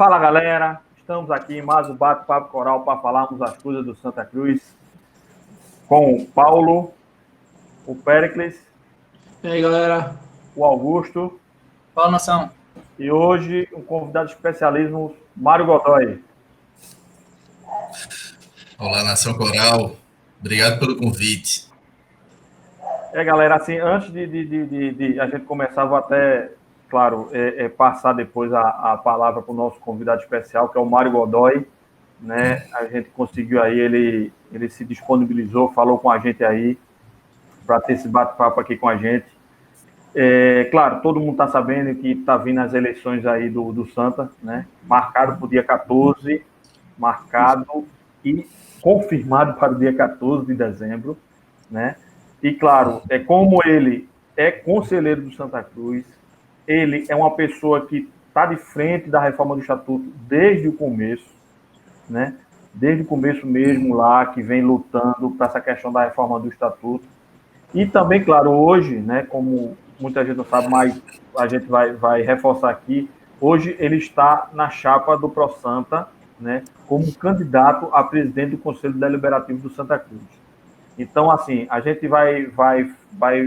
Fala, galera, estamos aqui em mais um bate-papo coral para falarmos as coisas do Santa Cruz com o Paulo, o Péricles, E aí, galera? o Augusto. Fala, nação. E hoje um convidado especialíssimo, Mário Godoy. Olá, Nação Coral. Obrigado pelo convite. Galera, assim, antes de a gente começar, vou até, claro, passar depois a palavra para o nosso convidado especial, que é o Mário Godoy, né? A gente conseguiu aí, ele se disponibilizou, falou com a gente aí, para ter esse bate-papo aqui com a gente. Claro, todo mundo está sabendo que está vindo as eleições aí do Santa, né? Marcado para o dia 14, marcado e confirmado para o dia 14 de dezembro, né? E, claro, como ele é conselheiro do Santa Cruz, ele é uma pessoa que está de frente da reforma do Estatuto desde o começo, né? Desde o começo mesmo lá, que vem lutando para essa questão da reforma do Estatuto. E também, claro, hoje, né, como muita gente não sabe, mas a gente vai reforçar aqui, hoje ele está na chapa do ProSanta, né, como candidato a presidente do Conselho Deliberativo do Santa Cruz. Então, assim, a gente vai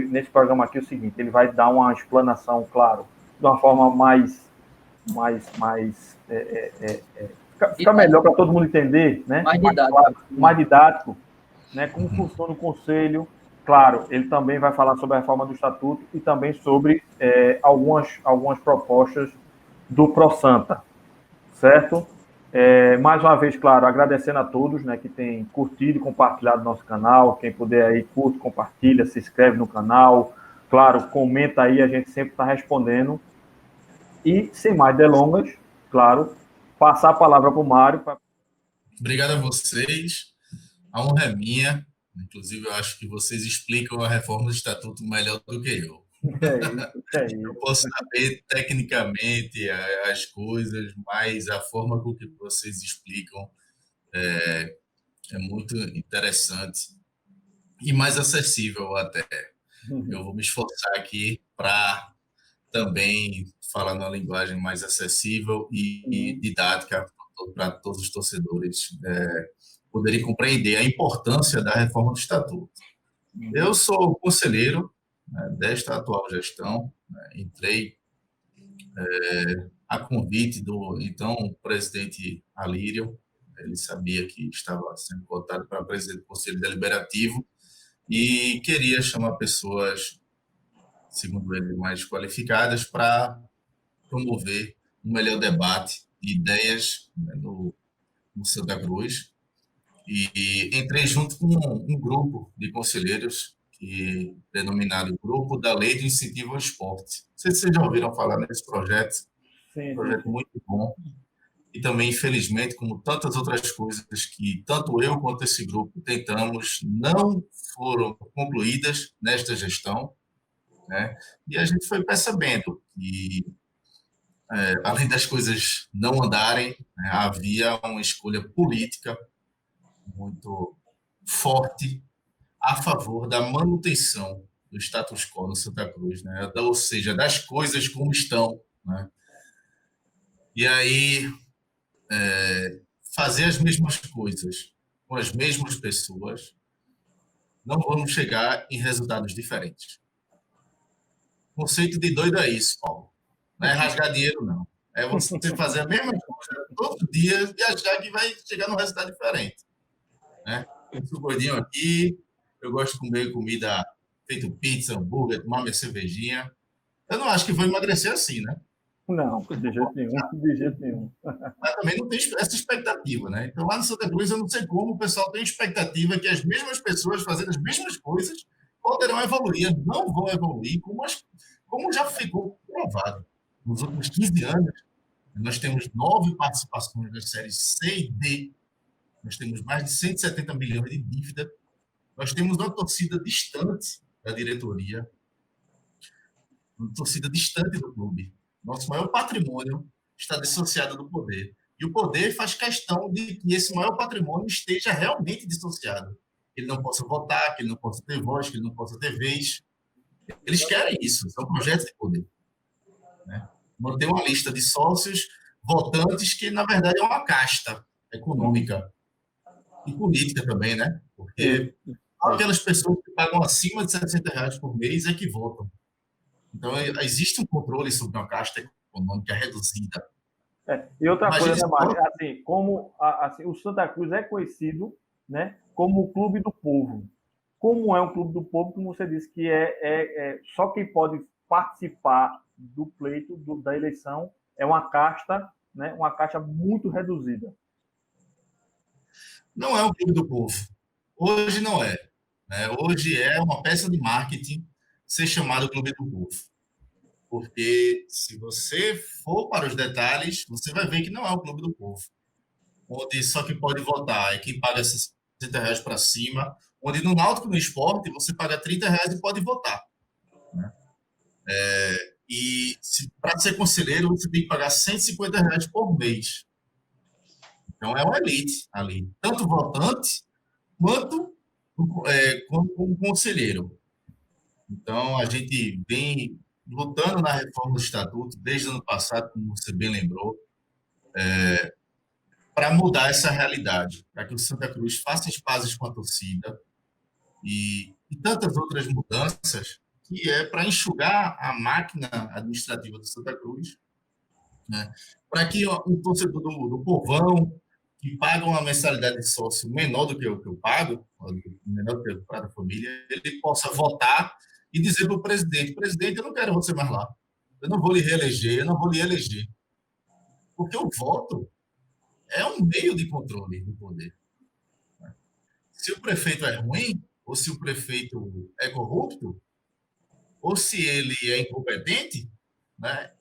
nesse programa aqui o seguinte, ele vai dar uma explanação, claro, de uma forma fica melhor para todo mundo entender, né? Mais didático. Claro, mais didático, né? Como funciona o Conselho. Claro, ele também vai falar sobre a reforma do Estatuto e também sobre algumas propostas do ProSanta, certo? Mais uma vez, claro, agradecendo a todos, né, que têm curtido e compartilhado nosso canal. Quem puder aí, curte, compartilha, se inscreve no canal. Claro, comenta aí, a gente sempre está respondendo. E, sem mais delongas, claro, passar a palavra para o Mário. Obrigado a vocês. A honra é minha. Inclusive, eu acho que vocês explicam a reforma do Estatuto melhor do que eu. É isso. Eu posso saber tecnicamente as coisas, mas a forma com que vocês explicam é muito interessante e mais acessível até. Eu vou me esforçar aqui para também falar numa linguagem mais acessível e didática para todos os torcedores poderem compreender a importância da reforma do Estatuto. Eu sou conselheiro, né, desta atual gestão, né, entrei a convite do então presidente Alírio. Ele sabia que estava sendo votado para presidente do Conselho Deliberativo e queria chamar pessoas, segundo ele, mais qualificadas para promover um melhor debate de ideias, né, no Santa Cruz. E entrei junto com um grupo de conselheiros denominado Grupo da Lei de Incentivo ao Esporte. Não sei se vocês já ouviram falar nesse projeto. Sim, Um projeto muito bom. E também, infelizmente, como tantas outras coisas que tanto eu quanto esse grupo tentamos, não foram concluídas nesta gestão, né? E a gente foi percebendo que, além das coisas não andarem, né, havia uma escolha política muito forte a favor da manutenção do status quo no Santa Cruz, né? Ou seja, das coisas como estão, né? E aí, fazer as mesmas coisas com as mesmas pessoas, não vamos chegar em resultados diferentes. O conceito de doido é isso, Paulo. Não é rasgar dinheiro, não. É você fazer a mesma coisa todo dia e achar que vai chegar num resultado diferente, né? Eu sou gordinho aqui, eu gosto de comer comida feito pizza, hambúrguer, tomar minha cervejinha. Eu não acho que vou emagrecer assim, né? Não, de jeito nenhum, de jeito nenhum. Mas também não tem essa expectativa, né? Então, lá no Santa Cruz, eu não sei como o pessoal tem expectativa que as mesmas pessoas fazendo as mesmas coisas poderão evoluir. Não vão evoluir, como já ficou provado. Nos últimos 15 anos, nós temos 9 participações das séries C e D. Nós temos mais de 170 milhões de dívida. Nós temos uma torcida distante da diretoria, uma torcida distante do clube. Nosso maior patrimônio está dissociado do poder. E o poder faz questão de que esse maior patrimônio esteja realmente dissociado. Que ele não possa votar, que ele não possa ter voz, que ele não possa ter vez. Eles querem isso, são projetos de poder, né? Manter uma lista de sócios votantes que, na verdade, é uma casta econômica e política também, né? Porque aquelas pessoas que pagam acima de R$ 60 por mês é que votam. Então, existe um controle sobre uma casta econômica reduzida. E outra Imagina coisa, né, Mário? Assim, como assim, o Santa Cruz é conhecido, né, como o clube do povo. Como é um clube do povo, como você disse, que só quem pode participar do pleito, da eleição, é uma casta, né, uma casta muito reduzida. Não é um clube do povo. Hoje não é. Né? Hoje é uma peça de marketing ser chamado Clube do Povo. Porque se você for para os detalhes, você vai ver que não é o Clube do Povo. Onde só quem pode votar é quem paga R$ 60 para cima, onde no Náutico, no esporte, você paga R$ 30 e pode votar. Né? E para ser conselheiro, você tem que pagar R$ 150 por mês. Então é uma elite ali, tanto votante quanto como conselheiro. Então a gente vem lutando na reforma do estatuto desde o ano passado, como você bem lembrou, para mudar essa realidade, para que o Santa Cruz faça as pazes com a torcida e tantas outras mudanças, que é para enxugar a máquina administrativa do Santa Cruz, né? Para que o torcedor do povão, que paga uma mensalidade de sócio menor do que eu pago, menor do que eu pago da família, ele possa votar e dizer para o presidente, eu não quero você mais lá, eu não vou lhe reeleger, eu não vou lhe eleger. Porque o voto é um meio de controle do poder. Se o prefeito é ruim, ou se o prefeito é corrupto, ou se ele é incompetente, né,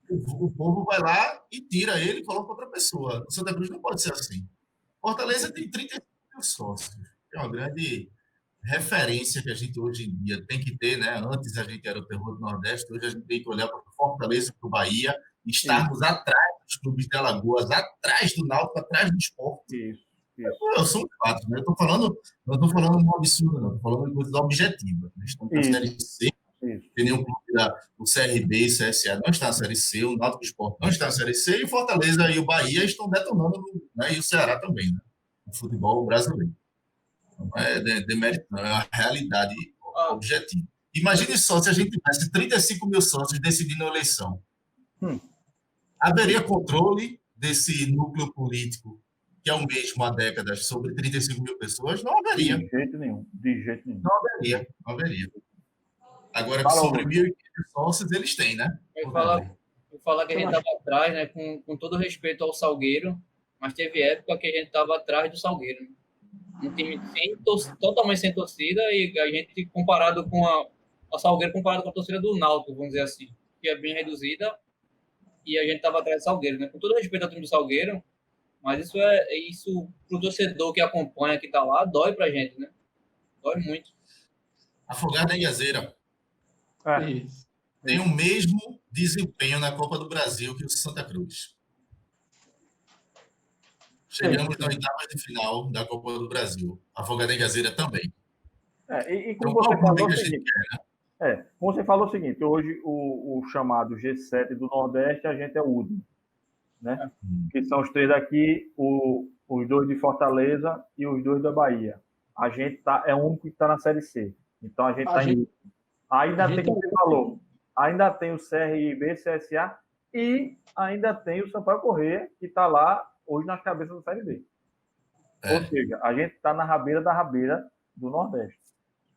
o povo vai lá e tira ele e coloca outra pessoa. O Santa Cruz não pode ser assim. Fortaleza tem 35 mil sócios. É uma grande referência que a gente hoje em dia tem que ter, né? Antes a gente era o terror do Nordeste, hoje a gente tem que olhar para o Fortaleza, para o Bahia, e estarmos atrás dos clubes de Alagoas, atrás do Náutico, atrás do esporte. Eu sou um fato, né? Não estou falando um absurdo, não. Estou falando de coisas objetivas. Né? Estamos na Série C, tem nenhum clube o CRB e o CSA não está na Série C, o Náutico Esporte não está na Série C, e o Fortaleza e o Bahia estão detonando, né? E o Ceará também, né? O futebol brasileiro. Não é demérito, não, é uma realidade objetiva. Imagine só se a gente tivesse 35 mil sócios decidindo a eleição. Haveria controle desse núcleo político, que é o mesmo há décadas, sobre 35 mil pessoas? Não haveria. De jeito nenhum. Não haveria. Agora, que sobre 1.500 sócios, eles têm, né? Eu falar que a gente estava atrás, né? Com todo respeito ao Salgueiro, mas teve época que a gente estava atrás do Salgueiro. Né? Um time totalmente sem torcida, e a gente comparado com a Salgueiro, comparado com a torcida do Náutico, vamos dizer assim, que é bem reduzida, e a gente estava atrás do Salgueiro, né? Com todo respeito ao time do Salgueiro, mas isso pro torcedor que acompanha, que tá lá, dói pra gente, né? Dói muito. Afogada em Iazeira tem o mesmo desempenho na Copa do Brasil que o Santa Cruz. Chegamos na oitava de final da Copa do Brasil. Afogada em Iazeira também. E como você falou o seguinte, como você falou o seguinte, hoje o chamado G7 do Nordeste, a gente é o último, né? Que são os 3 daqui, os 2 de Fortaleza e os 2 da Bahia. A gente é o único que está na Série C. Então a gente está em... Ainda tem, como você falou, ainda tem o CRB, CSA e ainda tem o Sampaio Corrêa, que está lá hoje nas cabeças da Série B. Ou seja, a gente está na rabeira da rabeira do Nordeste.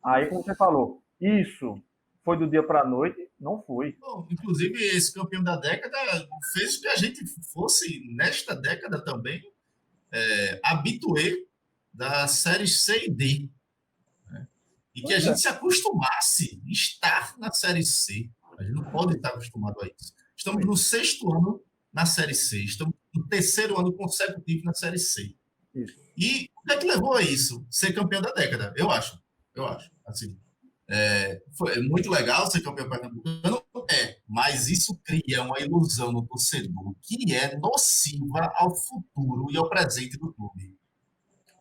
Aí, como você falou, isso foi do dia para a noite? Não foi. Bom, inclusive, esse campeão da década fez que a gente fosse, nesta década também, habituê da série C e D. Né? E que a gente se acostumasse a estar na série C. A gente não pode estar acostumado a isso. Estamos no 6º ano na série C. Estamos no 3º ano consecutivo na série C. Isso. E o que é que levou a isso? Ser campeão da década, eu acho. Assim, foi muito legal ser campeão pernambucano, mas isso cria uma ilusão no torcedor que é nociva ao futuro e ao presente do clube.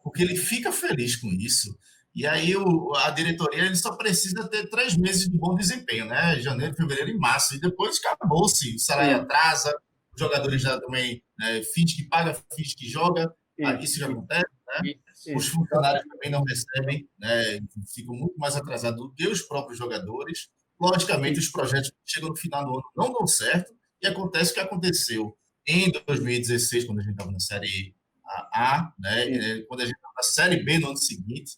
Porque ele fica feliz com isso, e aí a diretoria ele só precisa ter 3 meses de bom desempenho, né? Janeiro, fevereiro e março, e depois acabou-se. O salário atrasa, os jogadores já também finge que paga, finge que joga, isso já acontece, né? Os funcionários também não recebem, né? Ficam muito mais atrasados do que os próprios jogadores. Logicamente, os projetos que chegam no final do ano não dão certo, e acontece o que aconteceu em 2016, quando a gente estava na Série A, né? Quando a gente estava na Série B no ano seguinte,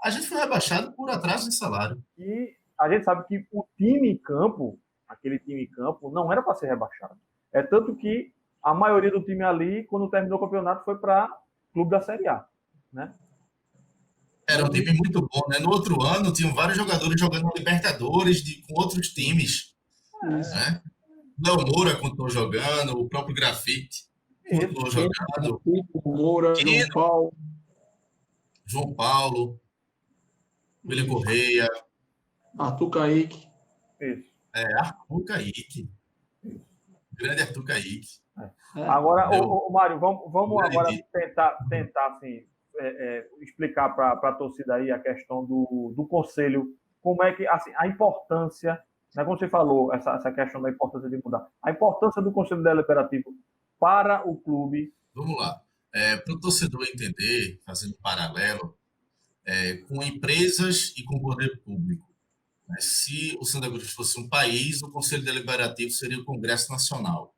a gente foi rebaixado por atraso de salário. E a gente sabe que o time em campo, aquele time em campo, não era para ser rebaixado. É tanto que a maioria do time ali, quando terminou o campeonato, foi para clube da Série A, né? Era um time muito bom, né? No outro ano, tinham vários jogadores jogando Libertadores com outros times. Né? Léo Moura continuou jogando, o próprio Grafite continuou jogando. Moura, João Paulo, William Correia. Arthur Kaique. Isso. Arthur Kaique. Grande Arthur Kaique. Agora, Mário, vamos agora tentar assim, explicar para a torcida aí a questão do conselho, como é que, assim, a importância, né, como você falou, essa questão da importância de mudar, a importância do Conselho Deliberativo para o clube. Vamos lá. Para o torcedor entender, fazendo um paralelo, com empresas e com o poder público. Se o Santa Cruz fosse um país, o Conselho Deliberativo seria o Congresso Nacional.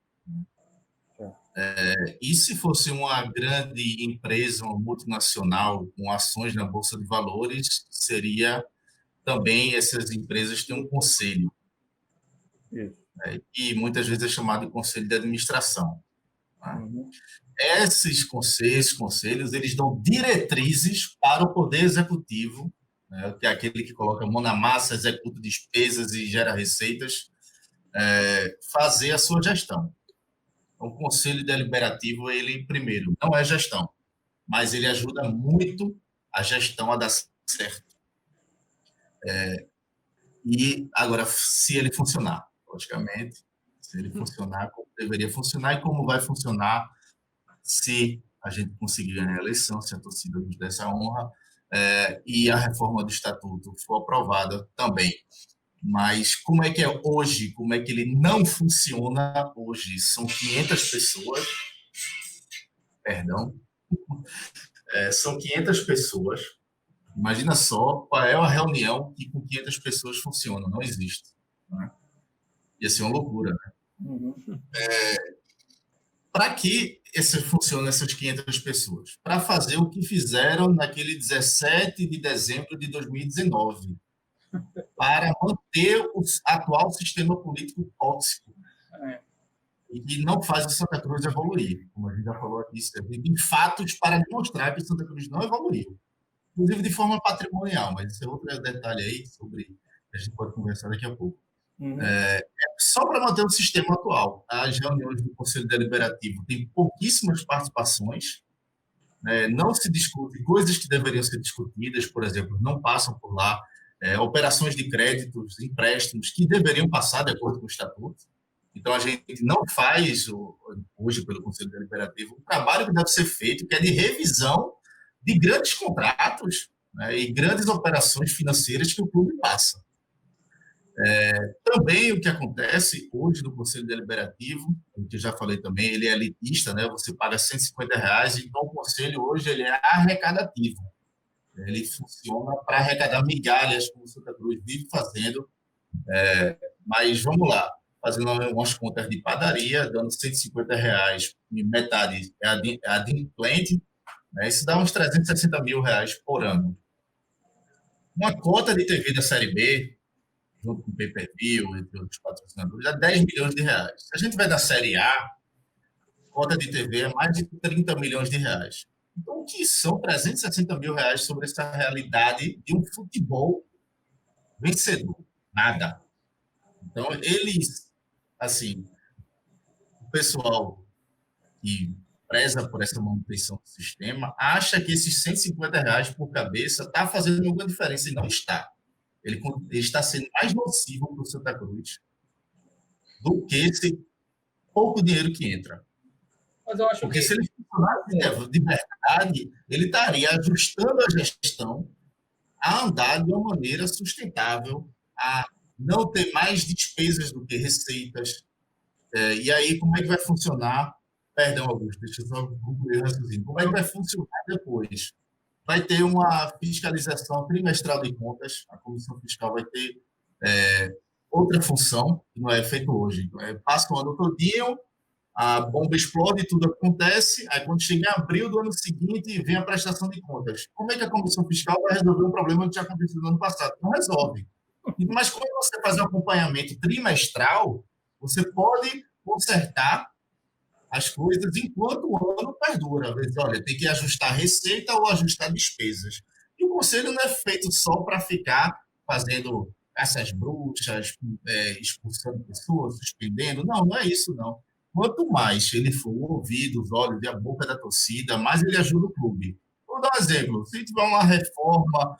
E se fosse uma grande empresa, uma multinacional, com ações na Bolsa de Valores, seria também, essas empresas têm um conselho. E muitas vezes é chamado de conselho de administração. Esses conselhos, eles dão diretrizes para o poder executivo, né, que é aquele que coloca a mão na massa, executa despesas e gera receitas, fazer a sua gestão. Então, o Conselho Deliberativo, ele, primeiro, não é gestão, mas ele ajuda muito a gestão a dar certo. E, agora, se ele funcionar, logicamente, se ele funcionar como deveria funcionar e como vai funcionar se a gente conseguir ganhar a eleição, se a torcida nos der essa honra, e a reforma do Estatuto for aprovada também. Mas como é que é hoje? Como é que ele não funciona hoje? São 500 pessoas. Perdão. São 500 pessoas. Imagina só qual é a reunião que com 500 pessoas funciona. Não existe. Né? Ia ser uma loucura. Né? Para que funcionem essas 500 pessoas? Para fazer o que fizeram naquele 17 de dezembro de 2019. Para manter o atual sistema político tóxico. E não faz o Santa Cruz evoluir. Como a gente já falou aqui, tem fatos para demonstrar que o Santa Cruz não evoluiu. Inclusive de forma patrimonial, mas esse é outro detalhe aí, sobre a gente pode conversar daqui a pouco. Só para manter o sistema atual. As reuniões do Conselho Deliberativo têm pouquíssimas participações, não se discute coisas que deveriam ser discutidas, por exemplo, não passam por lá, operações de créditos, empréstimos que deveriam passar de acordo com o Estatuto. Então, a gente não faz, hoje, pelo Conselho Deliberativo, um trabalho que deve ser feito, que é de revisão de grandes contratos, né, e grandes operações financeiras que o clube passa. Também o que acontece hoje no Conselho Deliberativo, o que eu já falei também, ele é elitista, né, você paga R$150, então o Conselho hoje ele é arrecadativo. Ele funciona para arrecadar migalhas, como o Santa Cruz vive fazendo. Mas vamos lá, fazendo umas contas de padaria, dando R$150, e metade é adimplente, né? Isso dá uns R$360 mil por ano. Uma cota de TV da Série B, junto com o pay-per-view, entre outros patrocinadores, dá R$10 milhões. Se a gente vai da Série A, cota de TV é mais de R$30 milhões. Então, o que são R$360 mil sobre essa realidade de um futebol vencedor? Nada. Então, eles, assim, o pessoal que preza por essa manutenção do sistema acha que esses R$150 por cabeça está fazendo alguma diferença e não está. Ele está sendo mais nocivo para o Santa Cruz do que esse pouco dinheiro que entra. Mas eu acho Porque se ele funcionasse de verdade, ele estaria ajustando a gestão a andar de uma maneira sustentável, a não ter mais despesas do que receitas, E aí, como é que vai funcionar? Perdão, Augusto, deixa eu só concluir o raciocínio. Como é que vai funcionar depois? Vai ter uma fiscalização trimestral de contas, a Comissão Fiscal vai ter outra função, que não é feito hoje. Passa o ano todinho, a bomba explode, tudo acontece, aí quando chega em abril do ano seguinte, vem a prestação de contas. Como é que a Comissão Fiscal vai resolver um problema que já aconteceu no ano passado? Não resolve. Mas quando você faz um acompanhamento trimestral, você pode consertar as coisas enquanto o ano perdura. Às vezes, olha, tem que ajustar receita ou ajustar despesas. E o conselho não é feito só para ficar fazendo caças bruxas, expulsando pessoas, suspendendo. Não, não é isso, não. Quanto mais ele for o ouvido, os olhos e a boca da torcida, mais ele ajuda o clube. Vou dar um exemplo. Se tiver uma reforma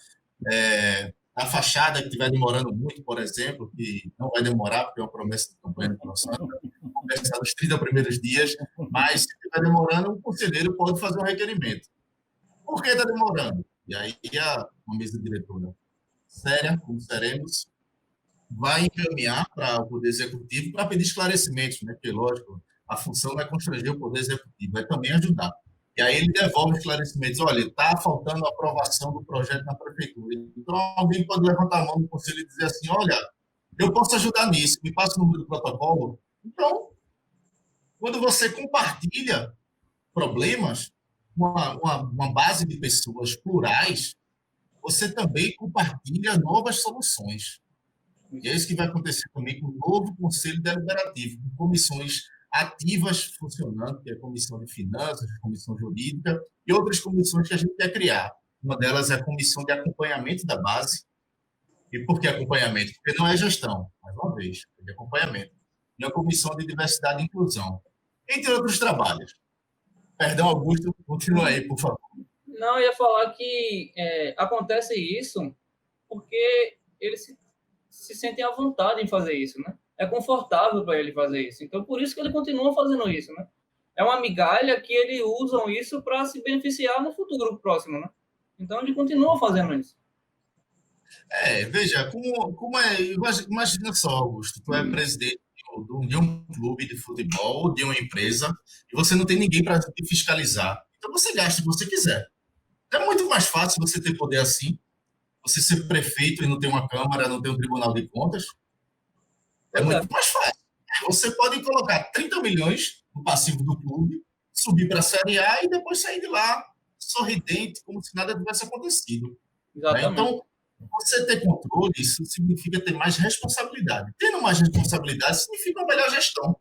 a fachada que estiver demorando muito, por exemplo, que não vai demorar, porque é uma promessa de campanha do Paulo Santos, começar nos 30 primeiros dias, mas se estiver demorando, o conselheiro pode fazer um requerimento. Por que está demorando? E aí uma mesa diretora séria, como seremos, vai encaminhar para o Poder Executivo para pedir esclarecimentos, né? Porque, lógico, a função não é constranger o Poder Executivo, é também ajudar. E aí ele devolve esclarecimentos. Olha, está faltando a aprovação do projeto na prefeitura. Então, alguém pode levantar a mão no conselho e dizer assim, olha, eu posso ajudar nisso, me passa o número do protocolo. Então, quando você compartilha problemas, uma base de pessoas plurais, você também compartilha novas soluções. E é isso que vai acontecer também com o novo Conselho Deliberativo, com comissões ativas funcionando, que é a Comissão de Finanças, a Comissão Jurídica e outras comissões que a gente quer criar. Uma delas é a Comissão de Acompanhamento da Base. E por que acompanhamento? Porque não é gestão, mais uma vez, é de acompanhamento. E a Comissão de Diversidade e Inclusão, entre outros trabalhos. Perdão, Augusto, continua aí, por favor. Não, eu ia falar que acontece isso porque eles se sentem à vontade em fazer isso, né? É confortável para ele fazer isso. Então, por isso que ele continua fazendo isso, né? É uma migalha que eles usam isso para se beneficiar no futuro próximo, né? Então, ele continua fazendo isso. Veja, como é... Imagina só, Augusto, tu é presidente de um clube de futebol ou de uma empresa e você não tem ninguém para te fiscalizar. Então, você gasta o que você quiser. É muito mais fácil você ter poder assim, você ser prefeito e não ter uma Câmara, não ter um Tribunal de Contas. É muito mais fácil. Você pode colocar 30 milhões no passivo do clube, subir para a Série A e depois sair de lá sorridente, como se nada tivesse acontecido. Né? Então, você ter controle, isso significa ter mais responsabilidade. Tendo mais responsabilidade significa uma melhor gestão.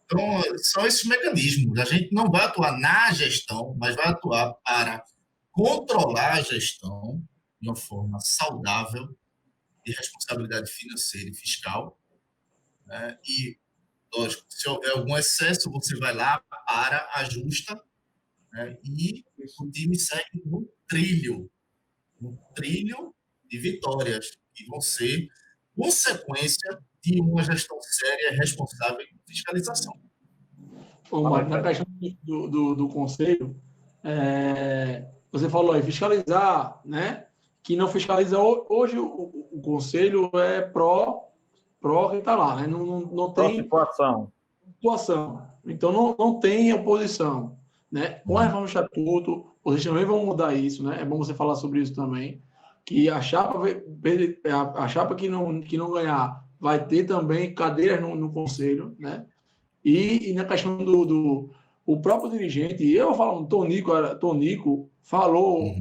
Então, são esses mecanismos. A gente não vai atuar na gestão, mas vai atuar para controlar a gestão de uma forma saudável, de responsabilidade financeira e fiscal. Né? E, lógico, se houver algum excesso, você vai lá, para, ajusta, né? E o time segue no trilho de vitórias, que vão ser consequência de uma gestão séria e responsável em fiscalização. Mário, na questão do conselho, você falou aí, fiscalizar, né? Que não fiscaliza hoje o conselho é pró quem está lá, né? Não tem situação. Então não tem oposição, né? Com a reforma do estatuto, vocês também vão mudar isso, né? É bom você falar sobre isso também, que a chapa que não ganhar vai ter também cadeiras no conselho, né? E na questão o próprio dirigente, eu falo, Tonico falou,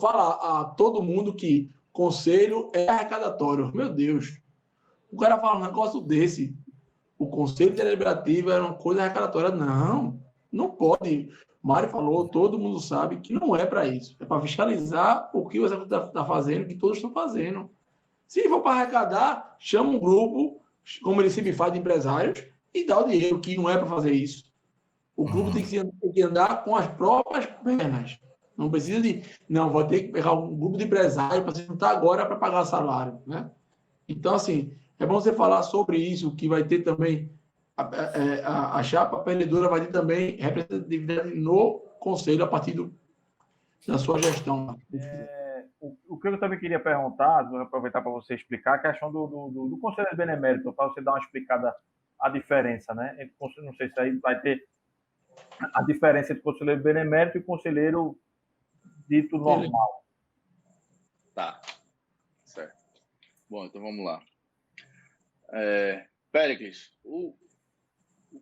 fala a todo mundo que conselho é arrecadatório. Meu Deus, o cara fala um negócio desse, o conselho deliberativo era uma coisa arrecadatória. Não pode. Mário falou, todo mundo sabe que não é para isso. É para fiscalizar o que o executivo está fazendo, que todos estão fazendo. Se for para arrecadar, chama um grupo, como ele sempre faz de empresários, e dá o dinheiro, que não é para fazer isso. O clube tem que andar com as próprias pernas. Não precisa vai ter que pegar um grupo de empresários para se juntar agora para pagar salário, né? Então, assim, é bom você falar sobre isso, que vai ter também a chapa perdedora vai ter também representatividade no conselho a partir da sua gestão. O que eu também queria perguntar, vou aproveitar para você explicar, a questão do Conselho Benemérito, para você dar uma explicada a diferença, né? Não sei se aí vai ter a diferença entre conselheiro benemérito e conselheiro dito normal. Tá, certo. Bom, então vamos lá. Péricles, o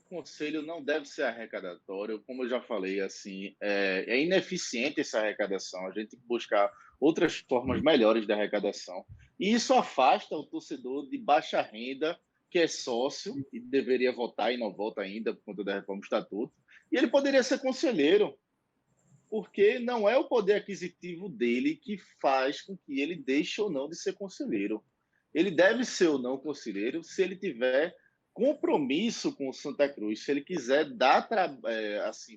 conselho não deve ser arrecadatório, como eu já falei, assim, é ineficiente essa arrecadação, a gente tem que buscar outras formas melhores de arrecadação, e isso afasta o torcedor de baixa renda, que é sócio e deveria votar e não vota ainda por conta da reforma do estatuto, e ele poderia ser conselheiro, porque não é o poder aquisitivo dele que faz com que ele deixe ou não de ser conselheiro. Ele deve ser ou não conselheiro se ele tiver compromisso com o Santa Cruz, se ele quiser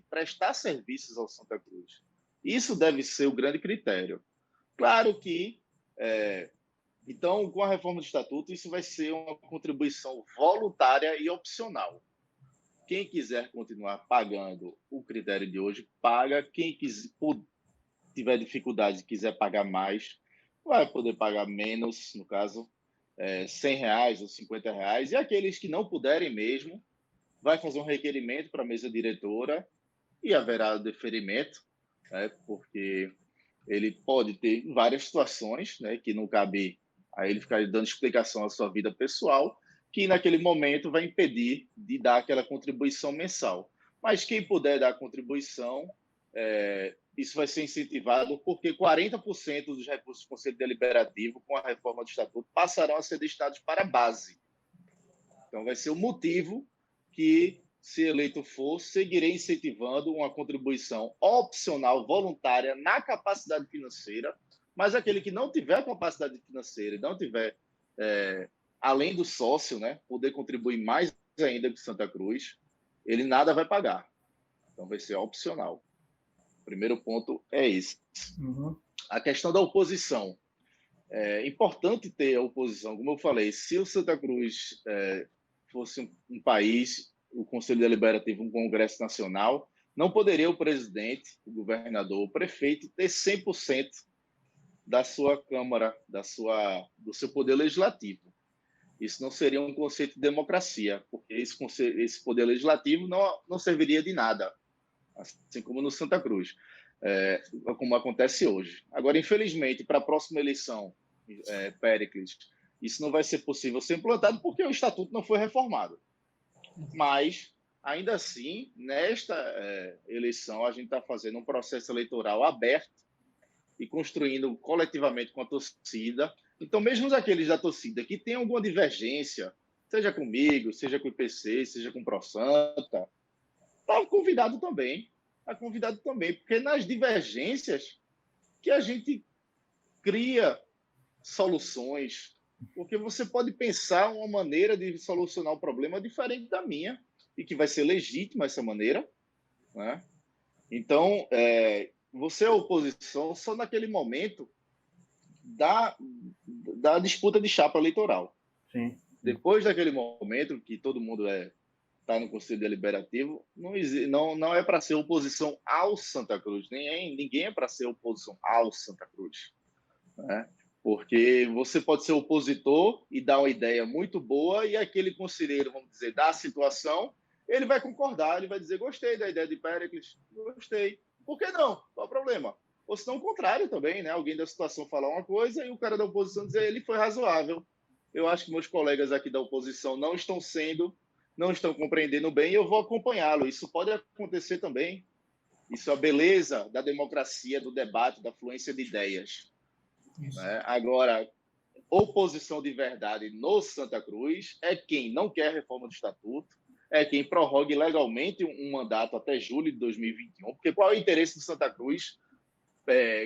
prestar serviços ao Santa Cruz. Isso deve ser o grande critério. Claro que, então, com a reforma do Estatuto, isso vai ser uma contribuição voluntária e opcional. Quem quiser continuar pagando o critério de hoje, paga. Quem tiver dificuldade e quiser pagar mais, vai poder pagar menos, no caso, R$100 ou R$50. E aqueles que não puderem mesmo, vai fazer um requerimento para a mesa diretora e haverá deferimento, né, porque ele pode ter várias situações, né, que não cabe a ele ficar dando explicação à sua vida pessoal, que naquele momento vai impedir de dar aquela contribuição mensal. Mas quem puder dar contribuição, isso vai ser incentivado, porque 40% dos recursos do Conselho Deliberativo, com a reforma do Estatuto, passarão a ser destinados para a base. Então, vai ser o motivo que, se eleito for, seguirei incentivando uma contribuição opcional, voluntária, na capacidade financeira, mas aquele que não tiver capacidade financeira e não tiver, além do sócio, né, poder contribuir mais ainda que Santa Cruz, ele nada vai pagar. Então, vai ser opcional. O primeiro ponto é esse. Uhum. A questão da oposição. É importante ter a oposição. Como eu falei, se o Santa Cruz fosse um país, o Conselho Deliberativo, um Congresso Nacional, não poderia o presidente, o governador, o prefeito ter 100% da sua Câmara, do seu poder legislativo. Isso não seria um conceito de democracia, porque esse poder legislativo não serviria de nada, assim como no Santa Cruz, como acontece hoje. Agora, infelizmente, para a próxima eleição, Péricles, isso não vai ser possível ser implantado porque o Estatuto não foi reformado. Mas, ainda assim, nesta eleição, a gente está fazendo um processo eleitoral aberto e construindo coletivamente com a torcida. Então, mesmo aqueles da torcida que têm alguma divergência, seja comigo, seja com o IPC, seja com o ProSanta, está convidado também. Está convidado também, porque nas divergências que a gente cria soluções, porque você pode pensar uma maneira de solucionar o problema diferente da minha, e que vai ser legítima essa maneira, né? Então, você é oposição só naquele momento da disputa de chapa eleitoral. Sim. Depois daquele momento que todo mundo está no Conselho Deliberativo, não é para ser oposição ao Santa Cruz, ninguém é para ser oposição ao Santa Cruz, né? Porque você pode ser opositor e dar uma ideia muito boa e aquele conselheiro, vamos dizer, da situação, ele vai concordar, ele vai dizer, gostei da ideia de Péricles, gostei. Por que não? Qual é o problema? Ou se não, o contrário também, né? Alguém da situação falar uma coisa e o cara da oposição dizer, ele foi razoável. Eu acho que meus colegas aqui da oposição não estão compreendendo bem e eu vou acompanhá-lo. Isso pode acontecer também. Isso é a beleza da democracia, do debate, da fluência de ideias. Né? Agora, oposição de verdade no Santa Cruz é quem não quer reforma do Estatuto, é quem prorrogue legalmente um mandato até julho de 2021, porque qual é o interesse do Santa Cruz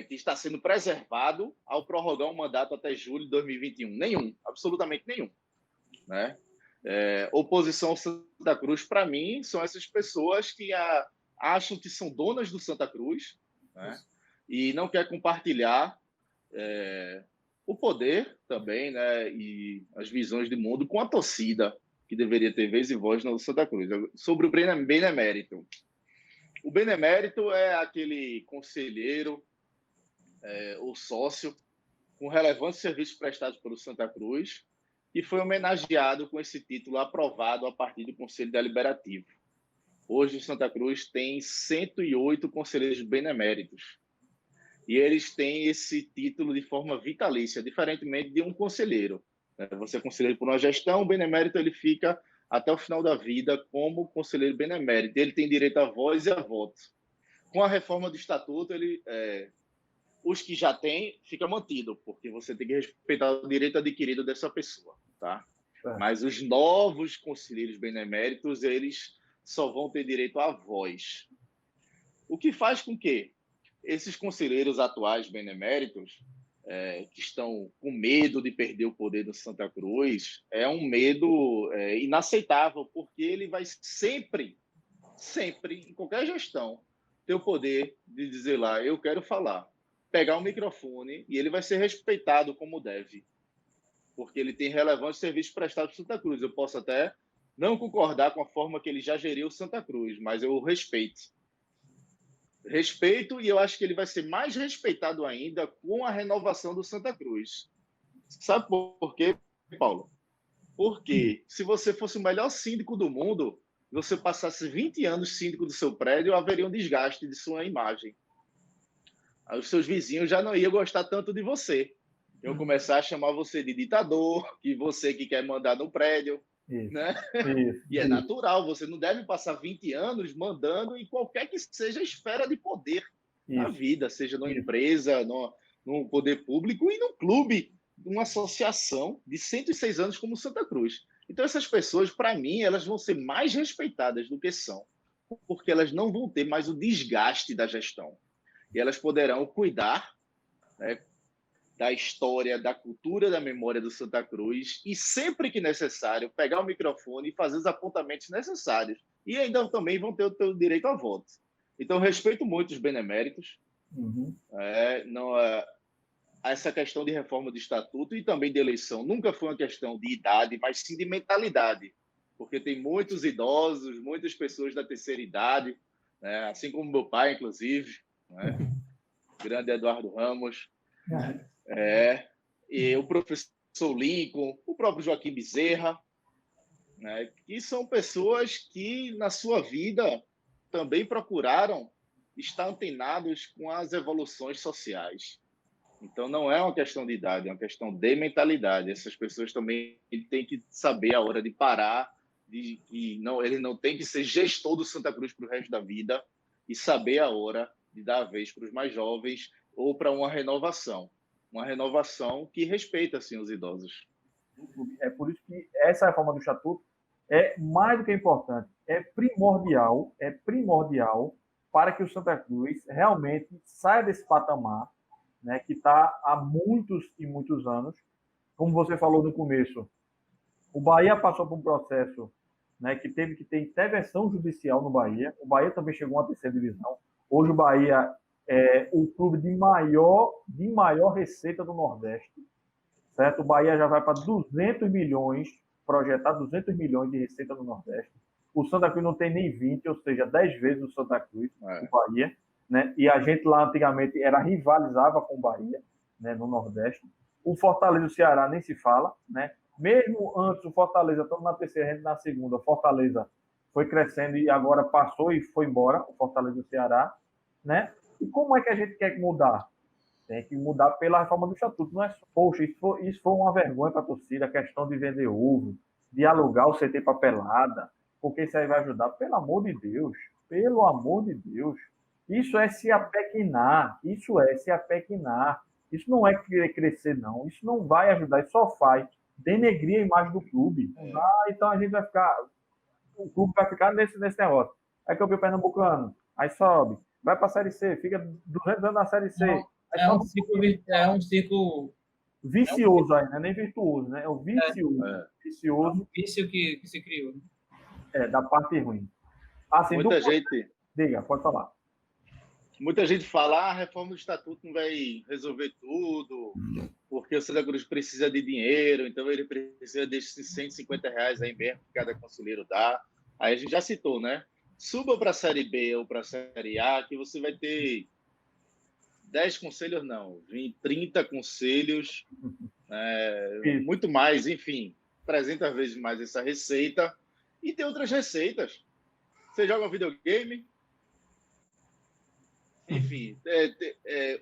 que está sendo preservado ao prorrogar um mandato até julho de 2021? Nenhum, absolutamente nenhum. Né? Oposição ao Santa Cruz, para mim, são essas pessoas que acham que são donas do Santa Cruz, né? E não quer compartilhar o poder também, né, e as visões de mundo com a torcida, que deveria ter vez e voz no Santa Cruz. Sobre o benemérito. O benemérito é aquele conselheiro ou sócio com relevantes serviços prestados pelo Santa Cruz e foi homenageado com esse título aprovado a partir do Conselho Deliberativo. Hoje, o Santa Cruz tem 108 conselheiros beneméritos. E eles têm esse título de forma vitalícia, diferentemente de um conselheiro. Você é conselheiro por uma gestão, o benemérito ele fica até o final da vida como conselheiro benemérito. Ele tem direito à voz e a voto. Com a reforma do estatuto, os que já têm, fica mantido, porque você tem que respeitar o direito adquirido dessa pessoa. Tá? Mas os novos conselheiros beneméritos, eles só vão ter direito à voz. O que faz com que esses conselheiros atuais beneméritos, que estão com medo de perder o poder do Santa Cruz, é um medo inaceitável, porque ele vai sempre, em qualquer gestão, ter o poder de dizer lá, eu quero falar, pegar o microfone, e ele vai ser respeitado como deve, porque ele tem relevante serviço prestado para Santa Cruz. Eu posso até não concordar com a forma que ele já geriu Santa Cruz, mas eu respeito, e eu acho que ele vai ser mais respeitado ainda com a renovação do Santa Cruz. Sabe por quê, Paulo? Porque se você fosse o melhor síndico do mundo, você passasse 20 anos síndico do seu prédio, haveria um desgaste de sua imagem. Os seus vizinhos já não iam gostar tanto de você. Iam começar a chamar você de ditador, que você que quer mandar no prédio. Isso, né? isso, E é natural, você não deve passar 20 anos mandando em qualquer que seja a esfera de poder na vida, seja numa empresa, no poder público e num clube, numa associação de 106 anos como Santa Cruz. Então essas pessoas, para mim, elas vão ser mais respeitadas do que são, porque elas não vão ter mais o desgaste da gestão. E elas poderão cuidar, né, da história, da cultura, da memória do Santa Cruz e, sempre que necessário, pegar o microfone e fazer os apontamentos necessários. E ainda também vão ter o teu direito a voto. Então, eu respeito muito os beneméritos. Essa questão de reforma do estatuto e também de eleição nunca foi uma questão de idade, mas sim de mentalidade. Porque tem muitos idosos, muitas pessoas da terceira idade, né, assim como meu pai, inclusive, né, o grande Eduardo Ramos, e o professor Lincoln, o próprio Joaquim Bezerra, né, que são pessoas que, na sua vida, também procuraram estar antenados com as evoluções sociais. Então, não é uma questão de idade, é uma questão de mentalidade. Essas pessoas também têm que saber a hora de parar, ele não tem que ser gestor do Santa Cruz para o resto da vida e saber a hora de dar a vez para os mais jovens ou para uma renovação que respeita, assim, os idosos. É por isso que essa reforma do Estatuto é mais do que importante, é primordial para que o Santa Cruz realmente saia desse patamar, né, que está há muitos e muitos anos. Como você falou no começo, o Bahia passou por um processo, né, que teve que ter intervenção judicial no Bahia. O Bahia também chegou à terceira divisão. Hoje o Bahia é o clube de maior receita do Nordeste, certo? O Bahia já vai para 200 milhões, projetar 200 milhões de receita no Nordeste. O Santa Cruz não tem nem 20, ou seja, 10 vezes o Santa Cruz, o Bahia, né? E a gente lá antigamente rivalizava com o Bahia, né, no Nordeste. O Fortaleza e o Ceará nem se fala, né? Mesmo antes, o Fortaleza, estamos na terceira, a gente na segunda, o Fortaleza foi crescendo e agora passou e foi embora, o Fortaleza e o Ceará, né? E como é que a gente quer mudar? Tem que mudar pela reforma do Estatuto. Não é só, poxa, isso foi uma vergonha para a torcida, a questão de vender ovo, de alugar o CT papelada, porque isso aí vai ajudar. Pelo amor de Deus, isso é se apequinar, isso não é querer crescer, não. Isso não vai ajudar, isso só faz denegrir a imagem do clube. Então a gente vai ficar, o clube vai ficar nesse negócio. Aí campeão pernambucano, aí sobe, vai para a Série C, fica 200 anos na Série C. É um ciclo vicioso aí, não é nem virtuoso, né? É o vicioso. É um vício que se criou. Da parte ruim. Assim, Diga, pode falar. Muita gente fala, a reforma do Estatuto não vai resolver tudo, porque o Santa Cruz precisa de dinheiro, então ele precisa desses R$150 aí mesmo que cada conselheiro dá. Aí a gente já citou, né? Suba para a Série B ou para a Série A, que você vai ter 10 conselhos, não, 30 conselhos, muito mais, enfim. 300 vezes mais essa receita. E tem outras receitas. Você joga um videogame, enfim,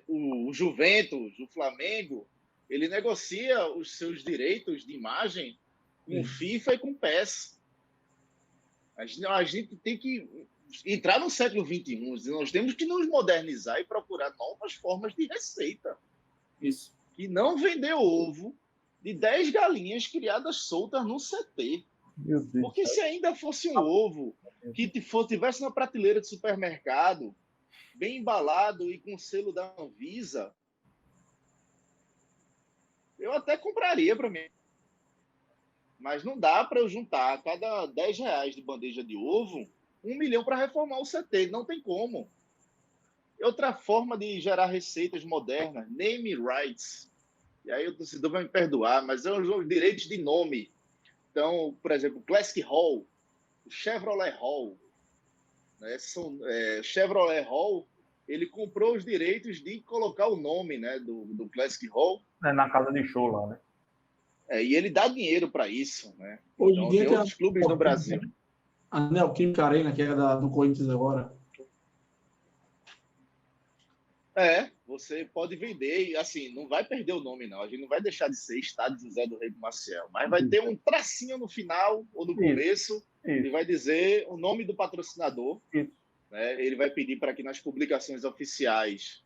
o Juventus, o Flamengo, ele negocia os seus direitos de imagem com FIFA e com PES. A gente tem que entrar no século XXI, nós temos que nos modernizar e procurar novas formas de receita. Isso. E não vender ovo de 10 galinhas criadas soltas no CT. Meu Deus. Porque se ainda fosse um ovo que tivesse na prateleira de supermercado, bem embalado e com selo da Anvisa, eu até compraria para mim. Mas não dá para eu juntar a cada 10 reais de bandeja de ovo, 1 milhão para reformar o CT. Não tem como. Outra forma de gerar receitas modernas, name rights. E aí o torcedor vai me perdoar, mas é os direitos de nome. Então, por exemplo, o Classic Hall, o Chevrolet Hall. Né? Chevrolet Hall, ele comprou os direitos de colocar o nome, né, do Classic Hall. Na casa de show lá, né? E ele dá dinheiro para isso, né? Hoje Então, em dia tem outros clubes no Brasil. A Neoquímica Arena, que é do Corinthians agora. Você pode vender, e assim, não vai perder o nome, não. A gente não vai deixar de ser Estádio José do Rei do Maciel, mas vai ter um tracinho no final ou no começo, ele vai dizer o nome do patrocinador, né? Ele vai pedir para que nas publicações oficiais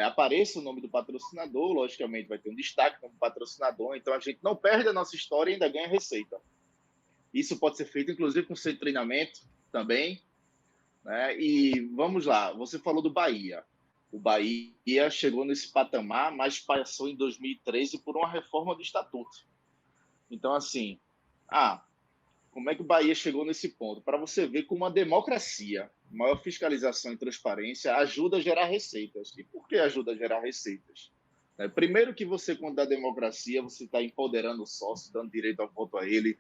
apareça o nome do patrocinador, logicamente vai ter um destaque como patrocinador, então a gente não perde a nossa história e ainda ganha receita. Isso pode ser feito, inclusive, com seu treinamento também, né? E vamos lá, você falou do Bahia. O Bahia chegou nesse patamar, mas passou em 2013 por uma reforma do estatuto. Então, assim, como é que o Bahia chegou nesse ponto? Para você ver como a democracia, maior fiscalização e transparência ajuda a gerar receitas. E por que ajuda a gerar receitas? Primeiro que você, quando dá democracia, você está empoderando o sócio, dando direito ao voto a ele,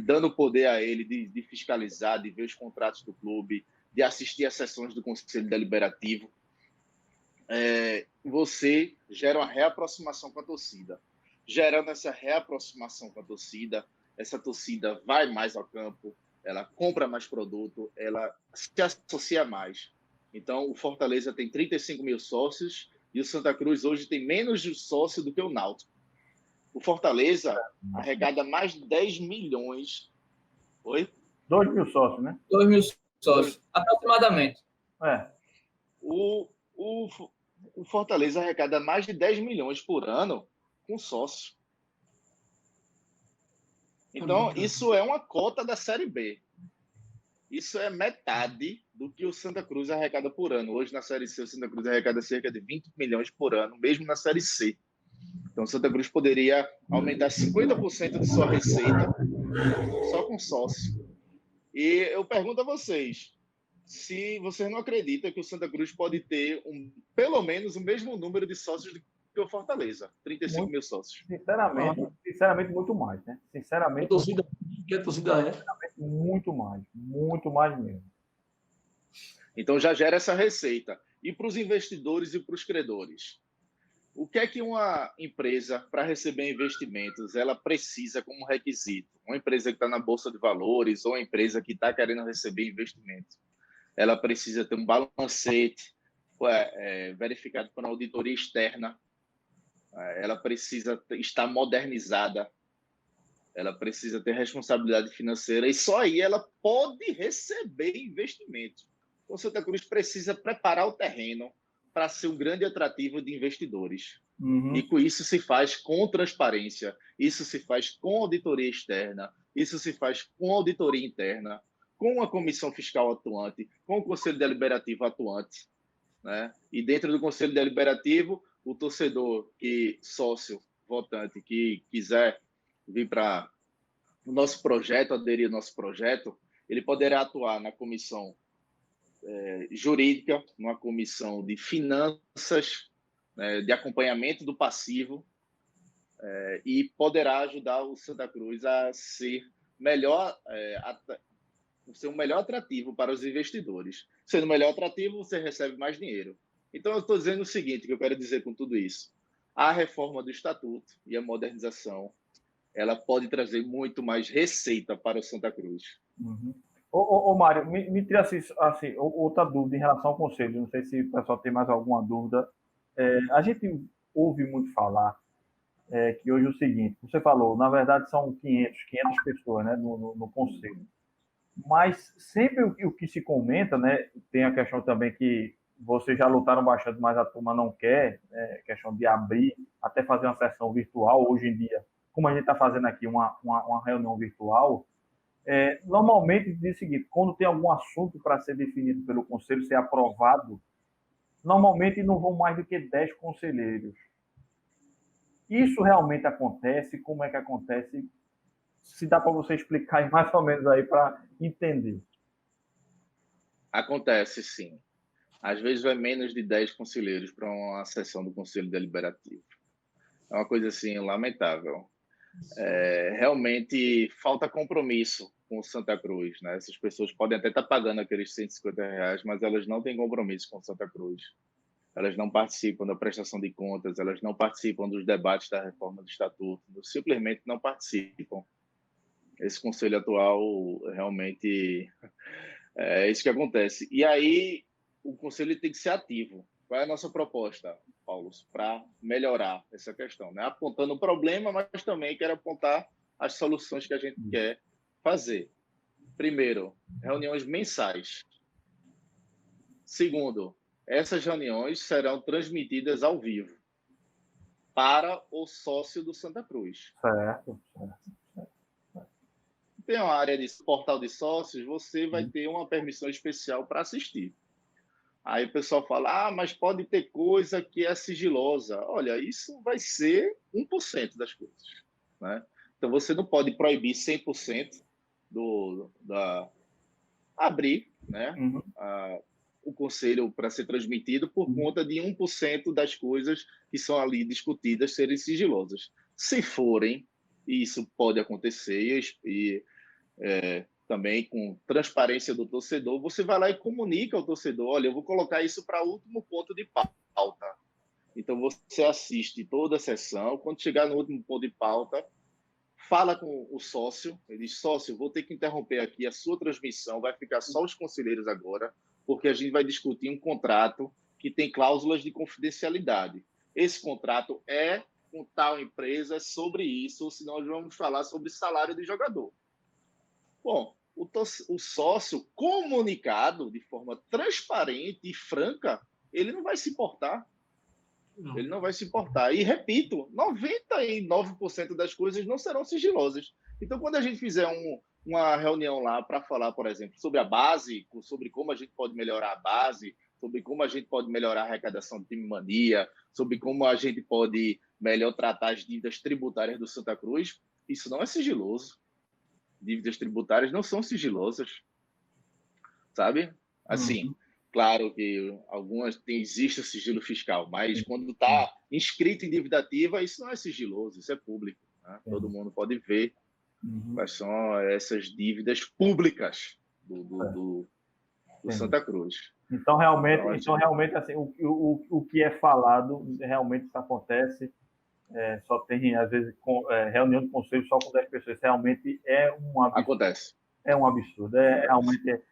dando poder a ele de fiscalizar, de ver os contratos do clube, de assistir às sessões do Conselho Deliberativo. Você gera uma reaproximação com a torcida. Gerando essa reaproximação com a torcida, essa torcida vai mais ao campo, ela compra mais produto, ela se associa mais. Então, o Fortaleza tem 35 mil sócios e o Santa Cruz hoje tem menos de sócio do que o Náutico. O Fortaleza arrecada mais de 10 milhões. Oi? 2 mil sócios, né? 2 mil sócios, aproximadamente. O Fortaleza arrecada mais de 10 milhões por ano com sócio. Então, isso é uma cota da Série B. Isso é metade do que o Santa Cruz arrecada por ano. Hoje, na Série C, o Santa Cruz arrecada cerca de 20 milhões por ano, mesmo na Série C. Então, o Santa Cruz poderia aumentar 50% de sua receita só com sócio. E eu pergunto a vocês, se vocês não acreditam que o Santa Cruz pode ter pelo menos o mesmo número de sócios que o Fortaleza, 35 mil sócios. Sinceramente, muito mais, né? Sinceramente, A torcida muito mais mesmo. Então já gera essa receita. E para os investidores e para os credores? O que é que uma empresa, para receber investimentos, ela precisa como requisito? Uma empresa que está na Bolsa de Valores ou uma empresa que está querendo receber investimento, ela precisa ter um balancete verificado por uma auditoria externa, ela precisa estar modernizada, ela precisa ter responsabilidade financeira e só aí ela pode receber investimento. Então, Santa Cruz precisa preparar o terreno para ser um grande atrativo de investidores. E com isso se faz com transparência, isso se faz com auditoria externa, isso se faz com auditoria interna, com a comissão fiscal atuante, com o Conselho Deliberativo atuante, né? E dentro do Conselho Deliberativo, o torcedor, sócio, votante, que quiser vir para o nosso projeto, aderir ao nosso projeto, ele poderá atuar na comissão jurídica, numa comissão de finanças, de acompanhamento do passivo, e poderá ajudar o Santa Cruz a ser um melhor atrativo para os investidores. Sendo melhor atrativo, você recebe mais dinheiro. Então, eu estou dizendo o seguinte, que eu quero dizer com tudo isso. A reforma do Estatuto e a modernização, ela pode trazer muito mais receita para o Santa Cruz. Uhum. Mário, me tira assim, outra dúvida em relação ao conselho. Não sei se o pessoal tem mais alguma dúvida. A gente ouve muito falar que hoje é o seguinte, você falou, na verdade são 500 pessoas, né, no conselho. Mas sempre o que se comenta, né, tem a questão também que vocês já lutaram bastante, mas a turma não quer, questão de abrir, até fazer uma sessão virtual. Hoje em dia, como a gente está fazendo aqui uma reunião virtual, normalmente diz o seguinte, quando tem algum assunto para ser definido pelo conselho, ser aprovado, normalmente não vão mais do que 10 conselheiros. Isso realmente acontece? Como é que acontece? Se dá para você explicar mais ou menos aí para entender. Acontece, sim. Às vezes vai menos de 10 conselheiros para uma sessão do Conselho Deliberativo. É uma coisa assim lamentável. Realmente falta compromisso com o Santa Cruz, né? Essas pessoas podem até estar pagando aqueles R$ 150, mas elas não têm compromisso com o Santa Cruz. Elas não participam da prestação de contas, elas não participam dos debates da reforma do estatuto, simplesmente não participam. Esse conselho atual realmente é isso que acontece. E aí o conselho tem que ser ativo. Qual é a nossa proposta, Paulo, para melhorar essa questão? Né? Apontando o problema, mas também quero apontar as soluções que a gente quer fazer. Primeiro, reuniões mensais. Segundo, essas reuniões serão transmitidas ao vivo para o sócio do Santa Cruz. Certo. Tem uma área de portal de sócios, você vai ter uma permissão especial para assistir. Aí o pessoal fala, mas pode ter coisa que é sigilosa. Olha, isso vai ser 1% das coisas. Né? Então, você não pode proibir 100% abrir, né? O conselho para ser transmitido por conta de 1% das coisas que são ali discutidas serem sigilosas. Se forem, e isso pode acontecer, também com transparência do torcedor, você vai lá e comunica ao torcedor, olha, eu vou colocar isso para último ponto de pauta. Então, você assiste toda a sessão, quando chegar no último ponto de pauta, fala com o sócio, ele diz, sócio, vou ter que interromper aqui a sua transmissão, vai ficar só os conselheiros agora, porque a gente vai discutir um contrato que tem cláusulas de confidencialidade. Esse contrato é com tal empresa sobre isso, senão nós vamos falar sobre salário de jogador. Bom, o sócio comunicado de forma transparente e franca, ele não vai se importar. Ele não vai se importar. E, repito, 99% das coisas não serão sigilosas. Então, quando a gente fizer uma reunião lá para falar, por exemplo, sobre a base, sobre como a gente pode melhorar a base, sobre como a gente pode melhorar a arrecadação do time Mania, sobre como a gente pode melhor tratar as dívidas tributárias do Santa Cruz, isso não é sigiloso. Dívidas tributárias não são sigilosas, sabe? Assim, claro que algumas existe o sigilo fiscal, mas quando está inscrito em dívida ativa, isso não é sigiloso, isso é público. Né? Todo mundo pode ver quais são essas dívidas públicas do Santa Cruz. Então, realmente assim, o que é falado, realmente isso acontece. Só tem, às vezes, reunião de conselho só com 10 pessoas. Realmente é um absurdo. Acontece. É um absurdo. Realmente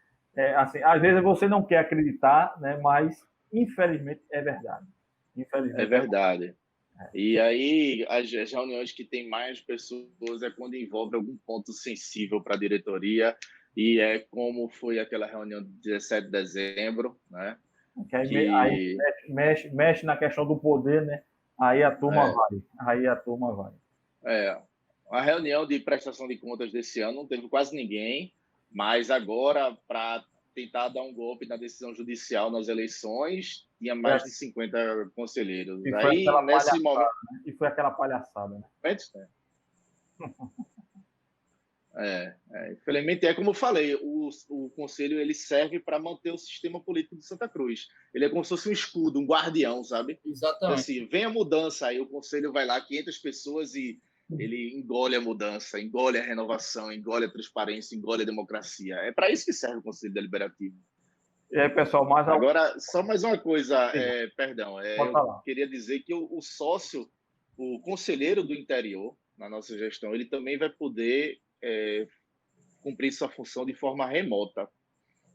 assim, às vezes você não quer acreditar, né, mas, infelizmente, é verdade. Infelizmente, é verdade. E aí, as reuniões que tem mais pessoas é quando envolve algum ponto sensível para a diretoria, e é como foi aquela reunião de 17 de dezembro, né? Aí mexe na questão do poder, né? Aí a turma vai. A reunião de prestação de contas desse ano não teve quase ninguém, mas agora, para tentar dar um golpe na decisão judicial nas eleições, tinha mais de 50 conselheiros. Aí, nesse momento... E foi aquela palhaçada, né? Infelizmente, é como eu falei, o conselho ele serve para manter o sistema político de Santa Cruz. Ele é como se fosse um escudo, um guardião, sabe? Exatamente. Assim, vem a mudança, aí o conselho vai lá, 500 pessoas, e ele engole a mudança, engole a renovação, engole a transparência, engole a democracia. É para isso que serve o Conselho Deliberativo. E aí, pessoal, Agora, só mais uma coisa, eu queria dizer que o sócio, o conselheiro do interior, na nossa gestão, ele também vai poder cumprir sua função de forma remota.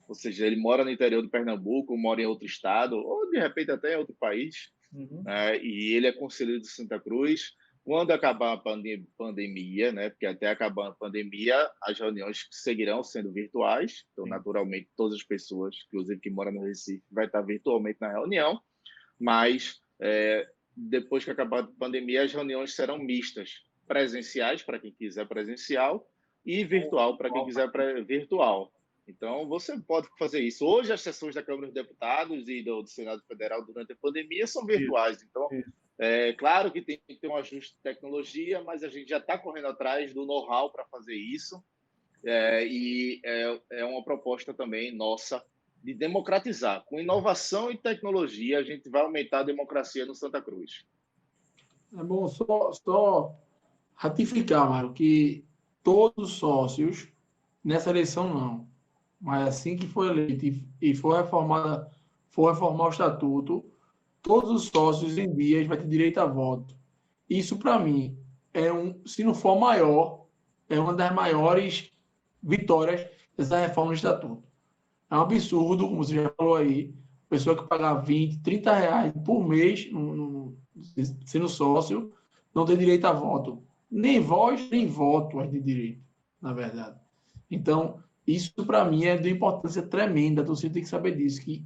Ou seja, ele mora no interior do Pernambuco, mora em outro estado, ou de repente até em outro país, né? E ele é conselheiro de Santa Cruz. Quando acabar a pandemia, né? Porque até acabar a pandemia, as reuniões seguirão sendo virtuais. Então, naturalmente, todas as pessoas, inclusive que moram no Recife, vai estar virtualmente na reunião. Mas, depois que acabar a pandemia, as reuniões serão mistas. Presenciais, para quem quiser presencial, e virtual, para quem quiser virtual. Então, você pode fazer isso. Hoje, as sessões da Câmara dos Deputados e do Senado Federal durante a pandemia são virtuais. Então, claro que tem que ter um ajuste de tecnologia, mas a gente já está correndo atrás do know-how para fazer isso. E é uma proposta também nossa de democratizar. Com inovação e tecnologia, a gente vai aumentar a democracia no Santa Cruz. É bom só ratificar, Mário, que todos os sócios, nessa eleição não, mas assim que for eleito e for reformar o estatuto, todos os sócios em dias vão ter direito a voto. Isso, para mim, se não for maior, é uma das maiores vitórias dessa reforma do estatuto. É um absurdo, como você já falou aí, pessoa que pagar 20, 30 reais por mês sendo sócio, não tem direito a voto. Nem voz, nem voto é de direito, na verdade. Então, isso para mim é de importância tremenda. A torcida tem que saber disso, que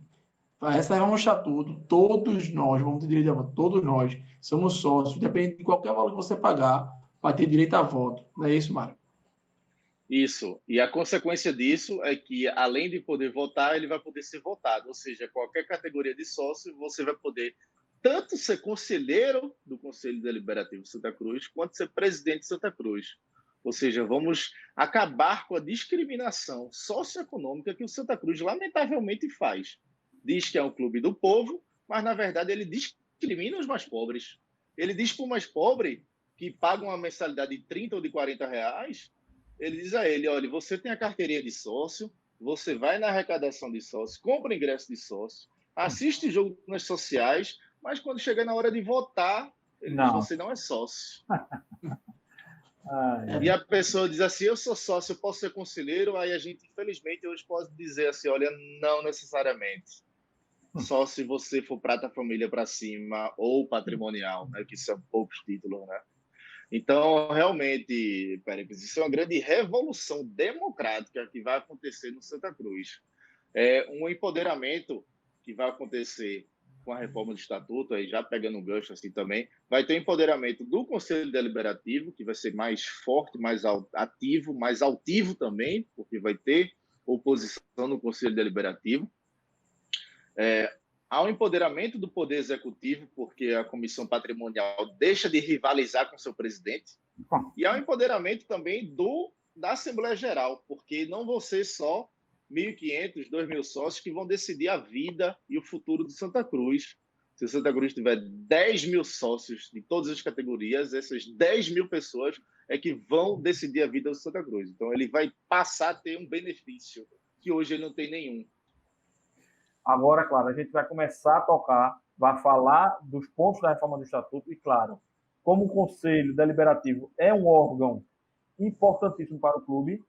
essa reforma do estatuto, todos nós vamos ter direito a voto. Todos nós somos sócios, independente de qualquer valor que você pagar, vai ter direito a voto. Não é isso, Mário? Isso. E a consequência disso é que, além de poder votar, ele vai poder ser votado. Ou seja, qualquer categoria de sócio, você vai poder tanto ser conselheiro do Conselho Deliberativo de Santa Cruz, quanto ser presidente de Santa Cruz. Ou seja, vamos acabar com a discriminação socioeconômica que o Santa Cruz, lamentavelmente, faz. Diz que é um clube do povo, mas, na verdade, ele discrimina os mais pobres. Ele diz para o mais pobre, que paga uma mensalidade de 30 ou de 40 reais, ele diz a ele, olha, você tem a carteirinha de sócio, você vai na arrecadação de sócio, compra ingresso de sócio, assiste jogo nas sociais, mas quando chegar na hora de votar, ele diz, você não é sócio. E a pessoa diz assim, eu sou sócio, eu posso ser conselheiro, aí a gente, infelizmente, hoje pode dizer assim, olha, não necessariamente. Só se você for prata família para cima ou patrimonial, né, que são poucos títulos, né? Então, realmente, Péricles, isso é uma grande revolução democrática que vai acontecer no Santa Cruz. É um empoderamento que vai acontecer com a reforma do Estatuto, aí já pegando um gancho assim também, vai ter empoderamento do Conselho Deliberativo, que vai ser mais forte, mais ativo, mais altivo também, porque vai ter oposição no Conselho Deliberativo. Há um empoderamento do Poder Executivo, porque a Comissão Patrimonial deixa de rivalizar com seu presidente. E há um empoderamento também da Assembleia Geral, porque não vão ser só 1.500, 2.000 sócios que vão decidir a vida e o futuro de Santa Cruz. Se o Santa Cruz tiver 10.000 sócios de todas as categorias, essas 10.000 pessoas é que vão decidir a vida do Santa Cruz. Então, ele vai passar a ter um benefício que hoje ele não tem nenhum. Agora, claro, a gente vai começar a tocar, vai falar dos pontos da reforma do Estatuto e, claro, como o Conselho Deliberativo é um órgão importantíssimo para o clube,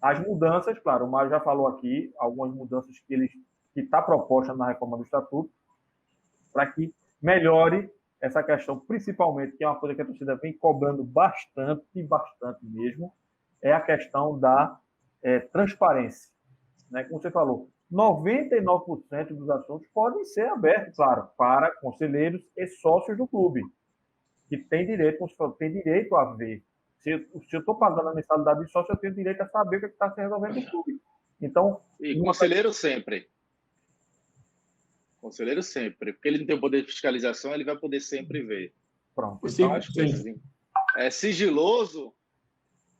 as mudanças, claro, o Mário já falou aqui, algumas mudanças que está proposta na reforma do Estatuto, para que melhore essa questão, principalmente, que é uma coisa que a torcida vem cobrando bastante mesmo, é a questão da transparência. Né? Como você falou, 99% dos assuntos podem ser abertos, claro, para conselheiros e sócios do clube, que tem direito a ver. Se eu estou pagando a mensalidade de sócio, eu tenho direito a saber o que está se resolvendo no clube. Então, e conselheiro sempre. Conselheiro sempre. Porque ele não tem o poder de fiscalização, ele vai poder sempre ver. Pronto. Então, as coisas assim. É sigiloso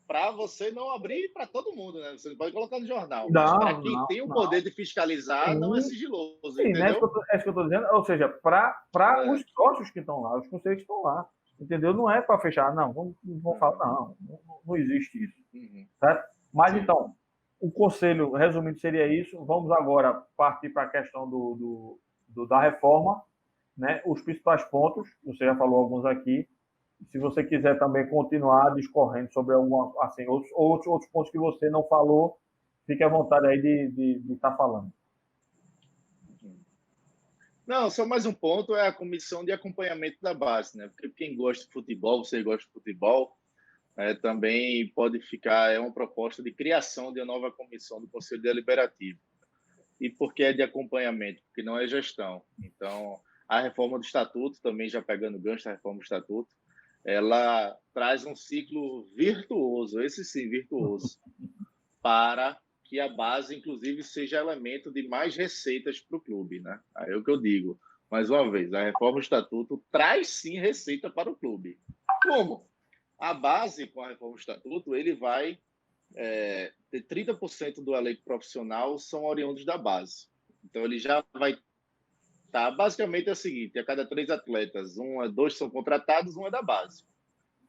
para você não abrir para todo mundo, né? Você não pode colocar no jornal. Mas para quem tem o poder de fiscalizar, não é sigiloso, sim, entendeu? É isso que eu estou dizendo. Ou seja, para os sócios que estão lá, os conselheiros que estão lá. Entendeu? Não é para fechar, não. Vamos falar, não existe isso. Certo? Mas, então, o conselho, resumindo, seria isso. Vamos agora partir para a questão da reforma, né? Os principais pontos, você já falou alguns aqui, se você quiser também continuar discorrendo sobre assim, outros pontos que você não falou, fique à vontade aí de estar falando. Não, só mais um ponto é a comissão de acompanhamento da base, né? Porque quem gosta de futebol, você gosta de futebol, também pode ficar, é uma proposta de criação de uma nova comissão do Conselho Deliberativo. E por que é de acompanhamento? Porque não é gestão. Então, a reforma do Estatuto, também já pegando o gancho da reforma do Estatuto, ela traz um ciclo virtuoso, esse sim, virtuoso, para que a base, inclusive, seja elemento de mais receitas para o clube, né? Aí é o que eu digo. Mais uma vez, a reforma do Estatuto traz sim receita para o clube. Como? A base, com a reforma do Estatuto, ele vai ter 30% do elenco profissional são oriundos da base. Então, ele já vai estar... basicamente é o seguinte, a cada 3 atletas, 2 são contratados, 1 é da base.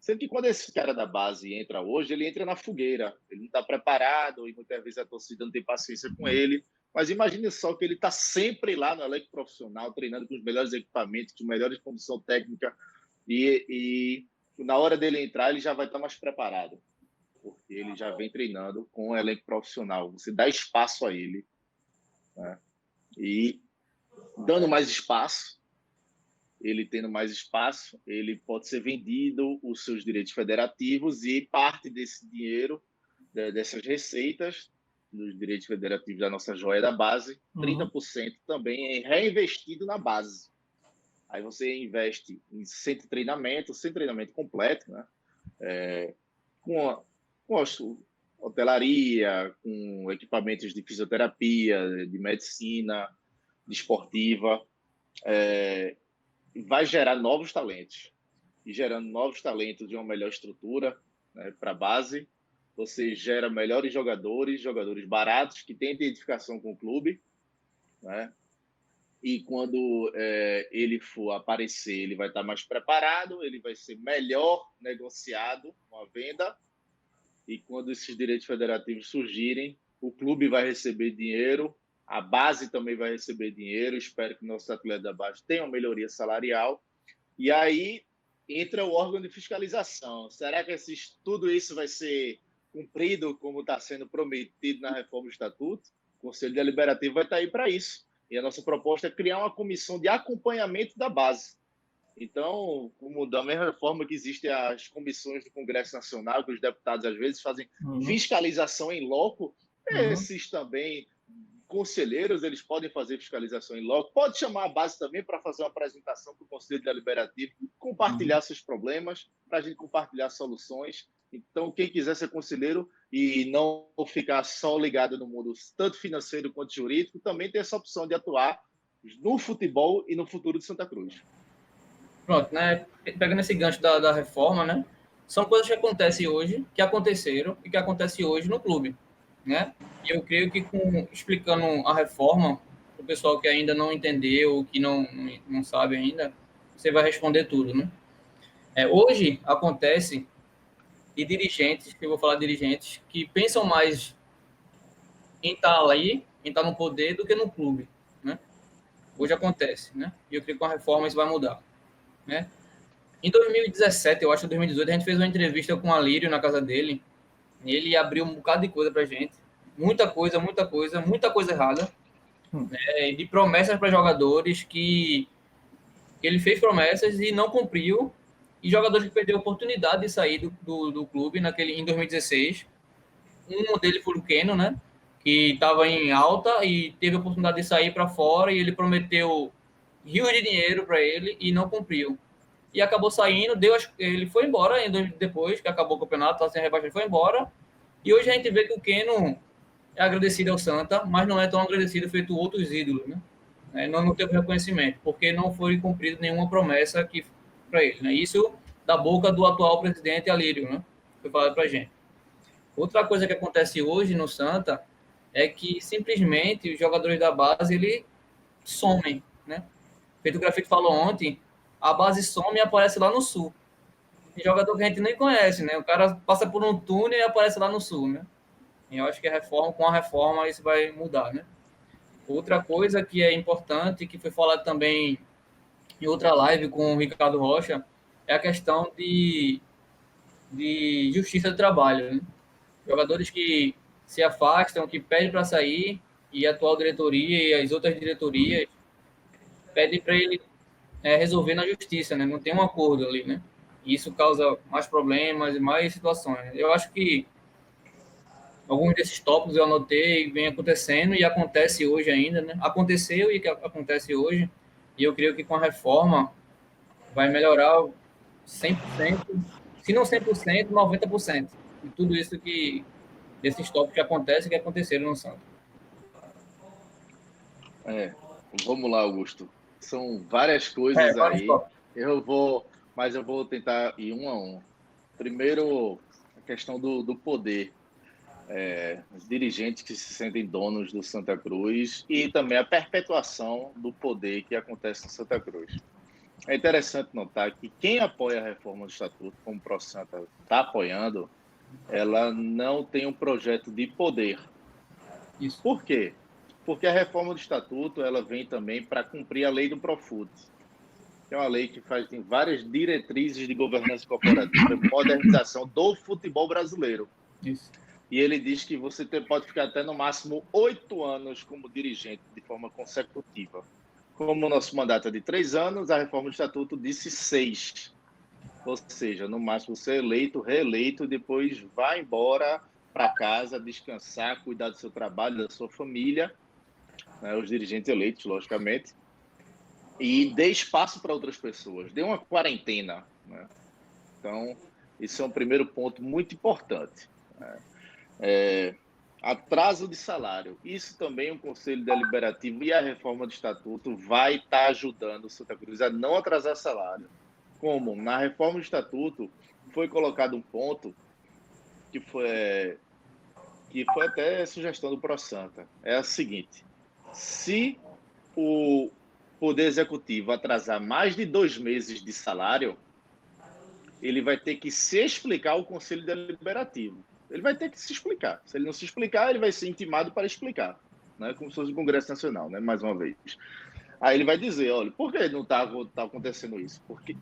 Sendo que quando esse cara da base entra hoje, ele entra na fogueira. Ele não está preparado e muitas vezes a torcida não tem paciência com ele. Mas imagine só que ele está sempre lá no elenco profissional, treinando com os melhores equipamentos, com melhores condição técnica. E na hora dele entrar, ele já vai estar mais preparado. Porque ele já vem treinando com o elenco profissional. Você dá espaço a ele. Né? E dando mais espaço, ele tendo mais espaço, ele pode ser vendido os seus direitos federativos e parte desse dinheiro, dessas receitas, dos direitos federativos da nossa joia da base, 30% também é reinvestido na base. Aí você investe em centro de treinamento completo, né? Com hotelaria, com equipamentos de fisioterapia, de medicina, de esportiva, vai gerar novos talentos. E gerando novos talentos de uma melhor estrutura, né, para a base, você gera melhores jogadores baratos, que têm identificação com o clube, né? E quando ele for aparecer, ele vai estar mais preparado, ele vai ser melhor negociado com a venda, e quando esses direitos federativos surgirem, o clube vai receber dinheiro, a base também vai receber dinheiro. Espero que nossos atletas da base tenham melhoria salarial. E aí entra o órgão de fiscalização. Será que tudo isso vai ser cumprido como está sendo prometido na reforma do Estatuto? O Conselho Deliberativo vai estar aí para isso. E a nossa proposta é criar uma comissão de acompanhamento da base. Então, como da mesma forma que existem as comissões do Congresso Nacional, que os deputados às vezes fazem fiscalização em loco, esses também... conselheiros, eles podem fazer fiscalização em loco, pode chamar a base também para fazer uma apresentação para o Conselho Deliberativo, compartilhar seus problemas, para a gente compartilhar soluções. Então, quem quiser ser conselheiro e não ficar só ligado no mundo tanto financeiro quanto jurídico, também tem essa opção de atuar no futebol e no futuro de Santa Cruz. Pronto, né? Pegando esse gancho da reforma, né? São coisas que acontecem hoje, que aconteceram e que acontecem hoje no clube, né? E eu creio que explicando a reforma, para o pessoal que ainda não entendeu, que não sabe ainda, você vai responder tudo, né? Hoje acontece de dirigentes, eu vou falar de dirigentes, que pensam mais em estar ali, em estar no poder, do que no clube, né? Hoje acontece, né? E eu creio que com a reforma isso vai mudar, né? Em 2017, eu acho, 2018, a gente fez uma entrevista com o Alírio na casa dele, e ele abriu um bocado de coisa pra gente. Muita coisa errada, né, de promessas para jogadores que ele fez promessas e não cumpriu, e jogadores que perderam a oportunidade de sair do clube em 2016. Um deles foi o Keno, né, que estava em alta e teve a oportunidade de sair para fora, e ele prometeu rios de dinheiro para ele e não cumpriu. E acabou saindo, ele foi embora depois que acabou o campeonato, tá sem rebaixo, ele foi embora. E hoje a gente vê que o Keno é agradecido ao Santa, mas não é tão agradecido feito outros ídolos, né? Não teve reconhecimento, porque não foi cumprida nenhuma promessa para ele, né? Isso da boca do atual presidente Alírio, né? Foi falado para a gente. Outra coisa que acontece hoje no Santa é que simplesmente os jogadores da base ele somem, né? Feito o Grafite falou ontem, a base some e aparece lá no sul. Tem jogador que a gente nem conhece, né? O cara passa por um túnel e aparece lá no sul, né? E eu acho que com a reforma isso vai mudar, né? Outra coisa que é importante, que foi falado também em outra live com o Ricardo Rocha, é a questão de justiça do trabalho, né? Jogadores que se afastam, que pedem para sair, e a atual diretoria e as outras diretorias pedem para ele resolver na justiça, né? Não tem um acordo ali, né? E isso causa mais problemas e mais situações. Eu acho que alguns desses tópicos eu anotei, vem acontecendo e acontece hoje ainda, né? Aconteceu e que acontece hoje, e eu creio que com a reforma vai melhorar 100%, se não 100%, 90%. E tudo isso desses tópicos que acontecem e que aconteceram no Santos. Vamos lá, Augusto. São várias coisas aí. Mas eu vou tentar ir um a um. Primeiro, a questão do poder. Os dirigentes que se sentem donos do Santa Cruz e também a perpetuação do poder que acontece no Santa Cruz. É interessante notar que quem apoia a reforma do Estatuto, como o ProSanta está apoiando, ela não tem um projeto de poder. Isso. Por quê? Porque a reforma do Estatuto ela vem também para cumprir a lei do Profut, que é uma lei que tem várias diretrizes de governança corporativa e modernização do futebol brasileiro. Isso. E ele diz que você pode ficar até no máximo 8 anos como dirigente de forma consecutiva. Como o nosso mandato é de 3 anos, a reforma do Estatuto disse 6. Ou seja, no máximo ser eleito, reeleito, depois vai embora para casa, descansar, cuidar do seu trabalho, da sua família, né, os dirigentes eleitos, logicamente, e dê espaço para outras pessoas, dê uma quarentena. Né? Então, isso é um primeiro ponto muito importante. Né? Atraso de salário. Isso também o Conselho Deliberativo e a reforma do Estatuto vai estar ajudando o Santa Cruz a não atrasar salário. Como? Na reforma do Estatuto foi colocado um ponto que foi até sugestão do ProSanta. É a seguinte: se o Poder Executivo atrasar mais de 2 meses de salário, ele vai ter que se explicar ao Conselho Deliberativo. Ele vai ter que se explicar. Se ele não se explicar, ele vai ser intimado para explicar. Né? Como se fosse o Congresso Nacional, né? Mais uma vez. Aí ele vai dizer, olha, por que não está acontecendo isso?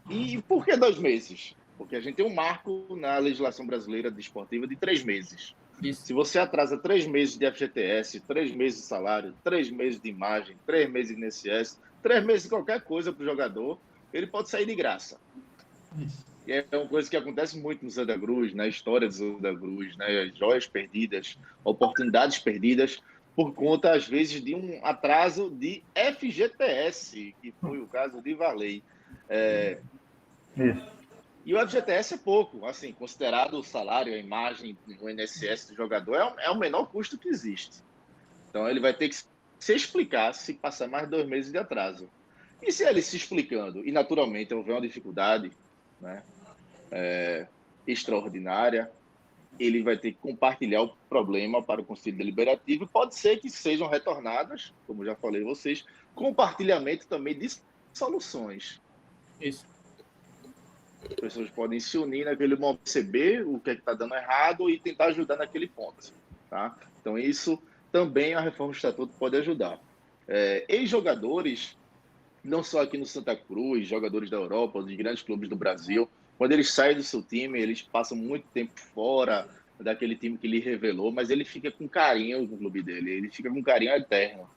E por que 2 meses? Porque a gente tem um marco na legislação brasileira desportiva de 3 meses. Isso. Se você atrasa 3 meses de FGTS, 3 meses de salário, 3 meses de imagem, 3 meses de INSS, 3 meses de qualquer coisa para o jogador, ele pode sair de graça. E é uma coisa que acontece muito no Santa Cruz, na história do Santa Cruz, né? Joias perdidas, oportunidades perdidas, por conta, às vezes, de um atraso de FGTS, que foi o caso de Varley. Isso. E o FGTS é pouco, assim, considerado o salário, a imagem, o INSS do jogador, é o menor custo que existe. Então, ele vai ter que se explicar se passar mais 2 meses de atraso. E se ele se explicando, e naturalmente houver uma dificuldade, né, extraordinária, ele vai ter que compartilhar o problema para o Conselho Deliberativo. Pode ser que sejam retornadas, como já falei a vocês, compartilhamento também de soluções. Isso. As pessoas podem se unir naquele momento, perceber o que é que está dando errado e tentar ajudar naquele ponto. Tá? Então, isso também a reforma do Estatuto pode ajudar. Ex-jogadores, não só aqui no Santa Cruz, jogadores da Europa, de grandes clubes do Brasil, quando eles saem do seu time, eles passam muito tempo fora daquele time que lhe revelou, mas ele fica com carinho no clube dele, ele fica com carinho eterno.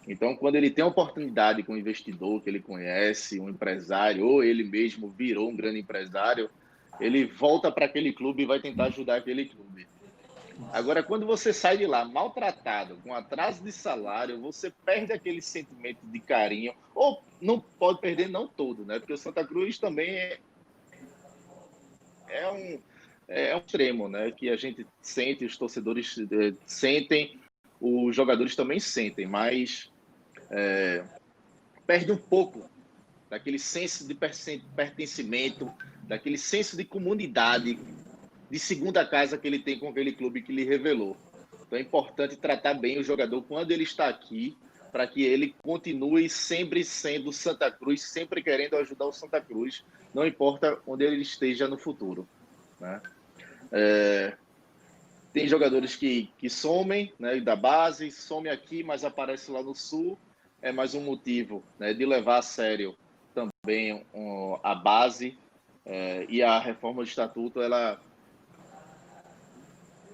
Então, quando ele tem a oportunidade com um investidor que ele conhece, um empresário, ou ele mesmo virou um grande empresário, ele volta para aquele clube e vai tentar ajudar aquele clube. Agora, quando você sai de lá maltratado, com atraso de salário, você perde aquele sentimento de carinho, ou não pode perder, não todo, né? Porque o Santa Cruz também é um extremo, né? Que a gente sente, os torcedores sentem, os jogadores também sentem, mas perde um pouco daquele senso de pertencimento, daquele senso de comunidade, de segunda casa que ele tem com aquele clube que lhe revelou. Então é importante tratar bem o jogador quando ele está aqui, para que ele continue sempre sendo Santa Cruz, sempre querendo ajudar o Santa Cruz, não importa onde ele esteja no futuro. Né? Tem jogadores que somem, né, da base, somem aqui, mas aparece lá no Sul. É mais um motivo, né, de levar a sério também a base, E a reforma do estatuto, ela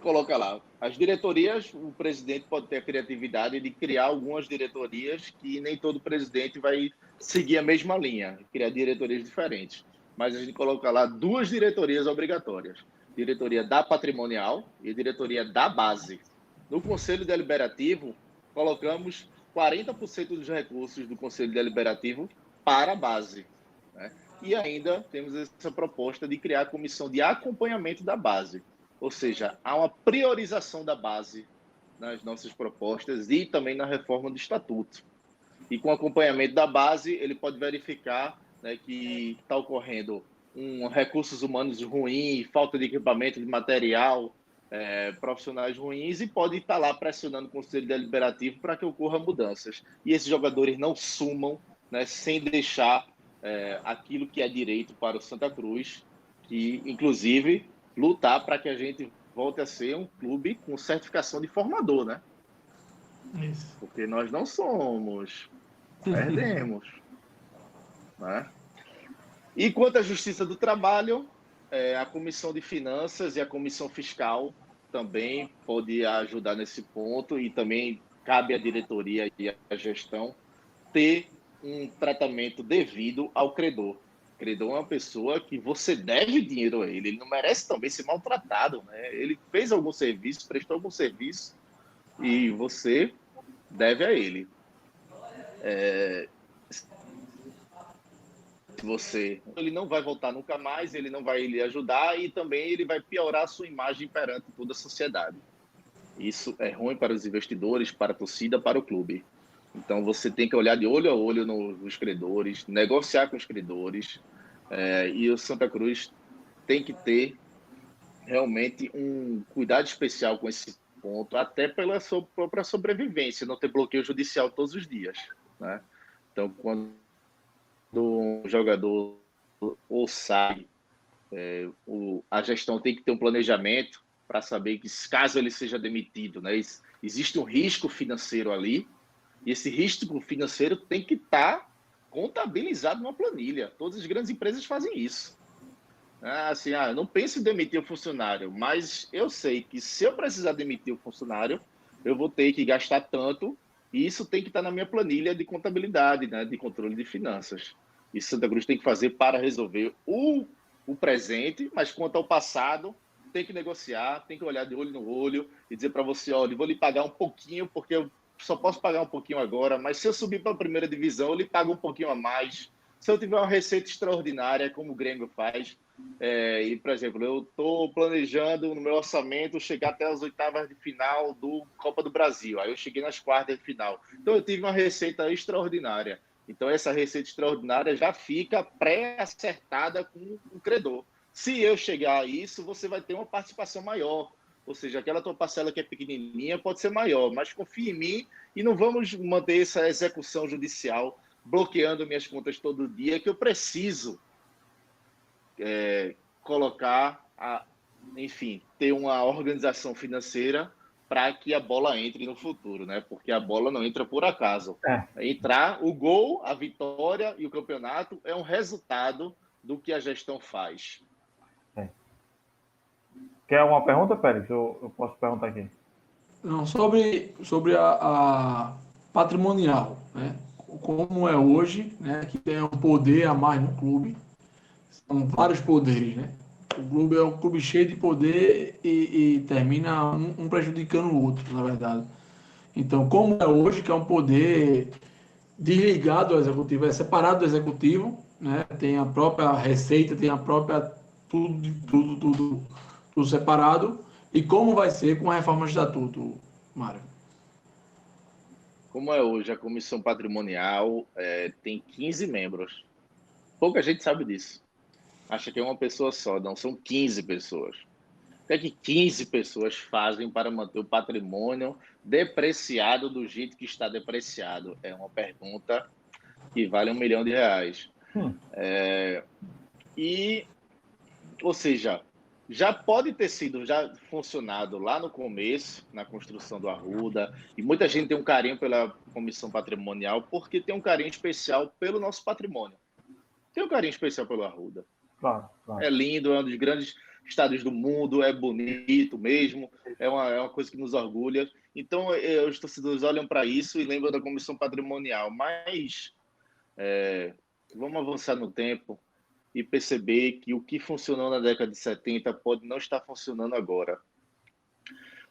coloca lá, as diretorias, o presidente pode ter a criatividade de criar algumas diretorias que nem todo presidente vai seguir a mesma linha, criar diretorias diferentes. Mas a gente coloca lá 2 diretorias obrigatórias, diretoria da patrimonial e diretoria da base. No Conselho Deliberativo, colocamos 40% dos recursos do Conselho Deliberativo para a base, né? E ainda temos essa proposta de criar a comissão de acompanhamento da base. Ou seja, há uma priorização da base nas nossas propostas e também na reforma do estatuto. E com o acompanhamento da base, ele pode verificar, né, que está ocorrendo recursos humanos ruins, falta de equipamento, de material, profissionais ruins, e pode estar lá pressionando o Conselho Deliberativo para que ocorram mudanças. E esses jogadores não sumam, né, sem deixar aquilo que é direito para o Santa Cruz, que, inclusive, lutar para que a gente volte a ser um clube com certificação de formador, né? Isso. Porque nós não somos, perdemos, né? E quanto à Justiça do Trabalho, a Comissão de Finanças e a Comissão Fiscal também pode ajudar nesse ponto, e também cabe à diretoria e à gestão ter um tratamento devido ao credor. O credor é uma pessoa que você deve dinheiro a ele, ele não merece também ser maltratado, né? Ele fez algum serviço, prestou algum serviço e você deve a ele. Ele não vai voltar nunca mais, ele não vai lhe ajudar e também ele vai piorar a sua imagem perante toda a sociedade. Isso é ruim para os investidores, para a torcida, para o clube. Então você tem que olhar de olho a olho nos credores, negociar com os credores, e o Santa Cruz tem que ter realmente um cuidado especial com esse ponto, até pela sua própria sobrevivência, não ter bloqueio judicial todos os dias, né? Então, quando um jogador ou sai, a gestão tem que ter um planejamento para saber que, caso ele seja demitido, né, existe um risco financeiro ali, e esse risco financeiro tem que estar contabilizado numa planilha. Todas as grandes empresas fazem isso. Assim, eu não penso em demitir o funcionário, mas eu sei que se eu precisar demitir o funcionário, eu vou ter que gastar tanto, e isso tem que estar na minha planilha de contabilidade, né, de controle de finanças. E Santa Cruz tem que fazer para resolver o presente, mas quanto ao passado, tem que negociar, tem que olhar de olho no olho e dizer para você, olha, eu vou lhe pagar um pouquinho, porque eu só posso pagar um pouquinho agora, mas se eu subir para a primeira divisão, eu lhe pago um pouquinho a mais. Se eu tiver uma receita extraordinária, como o Grêmio faz, e, por exemplo, eu estou planejando no meu orçamento chegar até as oitavas de final do Copa do Brasil. Aí eu cheguei nas quartas de final. Então eu tive uma receita extraordinária. Então essa receita extraordinária já fica pré-acertada com o credor. Se eu chegar a isso, você vai ter uma participação maior. Ou seja, aquela tua parcela que é pequenininha pode ser maior, mas confia em mim e não vamos manter essa execução judicial bloqueando minhas contas todo dia, que eu preciso colocar, enfim, ter uma organização financeira para que a bola entre no futuro, né? Porque a bola não entra por acaso. Entrar, o gol, a vitória e o campeonato é um resultado do que a gestão faz. Quer uma pergunta, Pérez? Eu posso perguntar aqui. Não, sobre a patrimonial, né? Como é hoje, né? Que tem um poder a mais no clube. São vários poderes, né? O clube é um clube cheio de poder e termina um prejudicando o outro, na verdade. Então, como é hoje, que é um poder desligado do executivo, é separado do executivo, né? Tem a própria receita, tem a própria tudo separado. E como vai ser com a reforma do estatuto, Mário? Como é hoje, a comissão patrimonial tem 15 membros. Pouca gente sabe disso. Acha que é uma pessoa só, não, são 15 pessoas. O que é que 15 pessoas fazem para manter o patrimônio depreciado do jeito que está depreciado? É uma pergunta que vale R$1 milhão. Ou seja, já pode ter sido, já funcionado lá no começo, na construção do Arruda, e muita gente tem um carinho pela comissão patrimonial porque tem um carinho especial pelo nosso patrimônio. Tem um carinho especial pelo Arruda. Claro, claro. É lindo, é um dos grandes estádios do mundo, é bonito mesmo, é uma coisa que nos orgulha. Então, os torcedores olham para isso e lembram da comissão patrimonial, mas vamos avançar no tempo e perceber que o que funcionou na década de 70 pode não estar funcionando agora.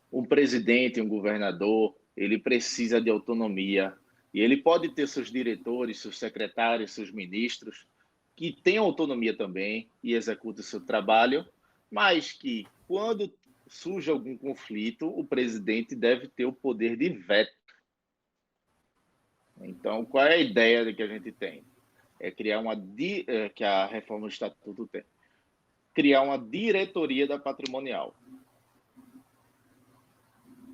Um presidente, um governador, ele precisa de autonomia e ele pode ter seus diretores, seus secretários, seus ministros, que tenham autonomia também e executem o seu trabalho, mas que quando surge algum conflito, o presidente deve ter o poder de veto. Então, qual é a ideia que a gente tem? É criar que a reforma do Estatuto tem. Criar uma diretoria da patrimonial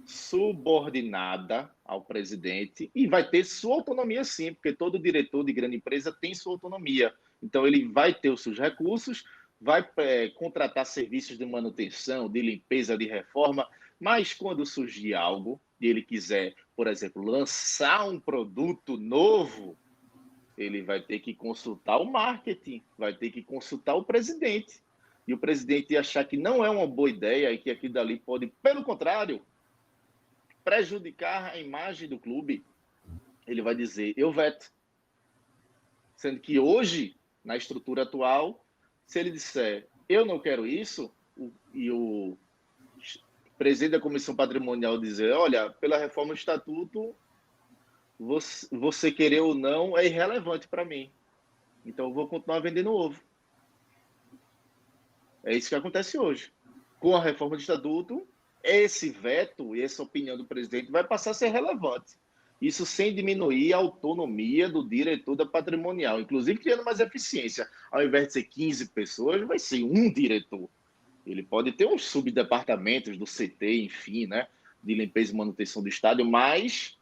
subordinada ao presidente e vai ter sua autonomia sim, porque todo diretor de grande empresa tem sua autonomia. Então ele vai ter os seus recursos, vai contratar serviços de manutenção, de limpeza, de reforma, mas quando surgir algo e ele quiser, por exemplo, lançar um produto novo, ele vai ter que consultar o marketing, vai ter que consultar o presidente. E o presidente achar que não é uma boa ideia e que aquilo dali pode, pelo contrário, prejudicar a imagem do clube, ele vai dizer, eu veto. Sendo que hoje, na estrutura atual, se ele disser, eu não quero isso, e o presidente da comissão patrimonial dizer, olha, pela reforma do estatuto, você querer ou não é irrelevante para mim. Então eu vou continuar vendendo ovo. É isso que acontece hoje. Com a reforma do estatuto, esse veto e essa opinião do presidente vai passar a ser relevante. Isso sem diminuir a autonomia do diretor da patrimonial, inclusive criando mais eficiência. Ao invés de ser 15 pessoas, vai ser um diretor. Ele pode ter uns subdepartamentos do CT, enfim, né, de limpeza e manutenção do estádio, mas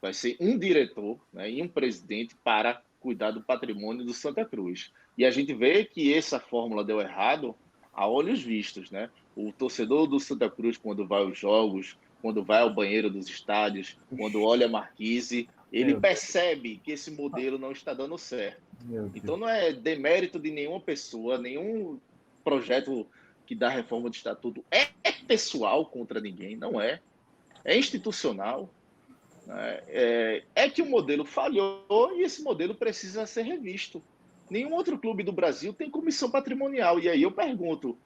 vai ser um diretor, né, e um presidente para cuidar do patrimônio do Santa Cruz. E a gente vê que essa fórmula deu errado a olhos vistos, né? O torcedor do Santa Cruz, quando vai aos jogos, quando vai ao banheiro dos estádios, quando olha a marquise, ele percebe que esse modelo não está dando certo. Então não é demérito de nenhuma pessoa, nenhum projeto que dá reforma do estatuto é pessoal contra ninguém, não é. É institucional. É que o modelo falhou e esse modelo precisa ser revisto. Nenhum outro clube do Brasil tem comissão patrimonial. E aí eu pergunto,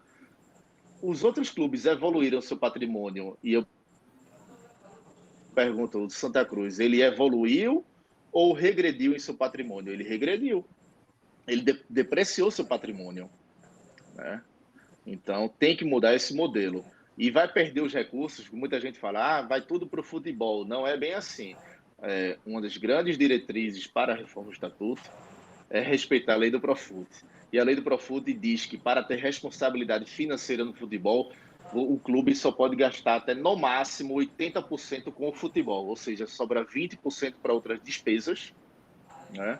os outros clubes evoluíram seu patrimônio? E eu pergunto, o Santa Cruz, ele evoluiu ou regrediu em seu patrimônio? Ele regrediu. Ele depreciou seu patrimônio, né? Então tem que mudar esse modelo. E vai perder os recursos, muita gente fala, vai tudo para o futebol. Não é bem assim. Uma das grandes diretrizes para a reforma do estatuto é respeitar a lei do Profut. E a lei do Profut diz que para ter responsabilidade financeira no futebol, o clube só pode gastar até no máximo 80% com o futebol, ou seja, sobra 20% para outras despesas, né?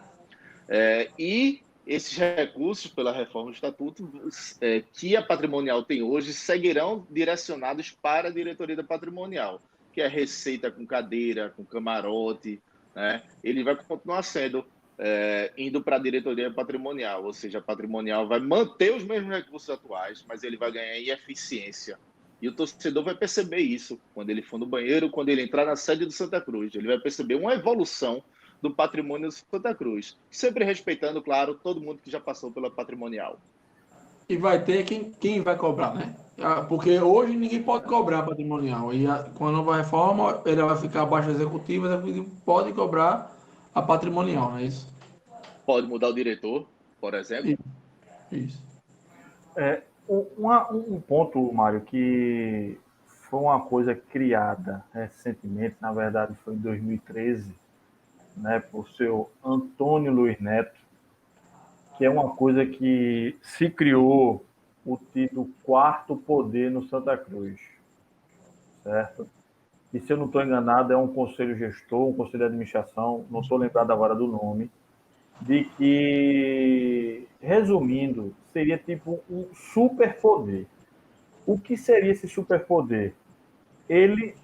E esses recursos, pela reforma do estatuto, que a patrimonial tem hoje, seguirão direcionados para a diretoria da patrimonial, que é receita com cadeira, com camarote, né? Ele vai continuar sendo indo para a diretoria patrimonial, ou seja, a patrimonial vai manter os mesmos recursos atuais, mas ele vai ganhar em eficiência. E o torcedor vai perceber isso quando ele for no banheiro, quando ele entrar na sede do Santa Cruz. Ele vai perceber uma evolução do patrimônio do Santa Cruz, sempre respeitando, claro, todo mundo que já passou pela patrimonial. E vai ter quem vai cobrar, né? Porque hoje ninguém pode cobrar patrimonial. E com a nova reforma, ele vai ficar abaixo da executiva, a executiva pode cobrar a patrimonial, não é isso? Pode mudar o diretor, por exemplo. Isso. Um ponto, Mário, que foi uma coisa criada recentemente, na verdade foi em 2013, né, por seu Antônio Luiz Neto, que é uma coisa que se criou o título Quarto Poder no Santa Cruz, certo? E se eu não estou enganado, é um conselho gestor, um conselho de administração, não estou lembrado agora do nome, de que, resumindo, seria tipo um superpoder. O que seria esse superpoder? Ele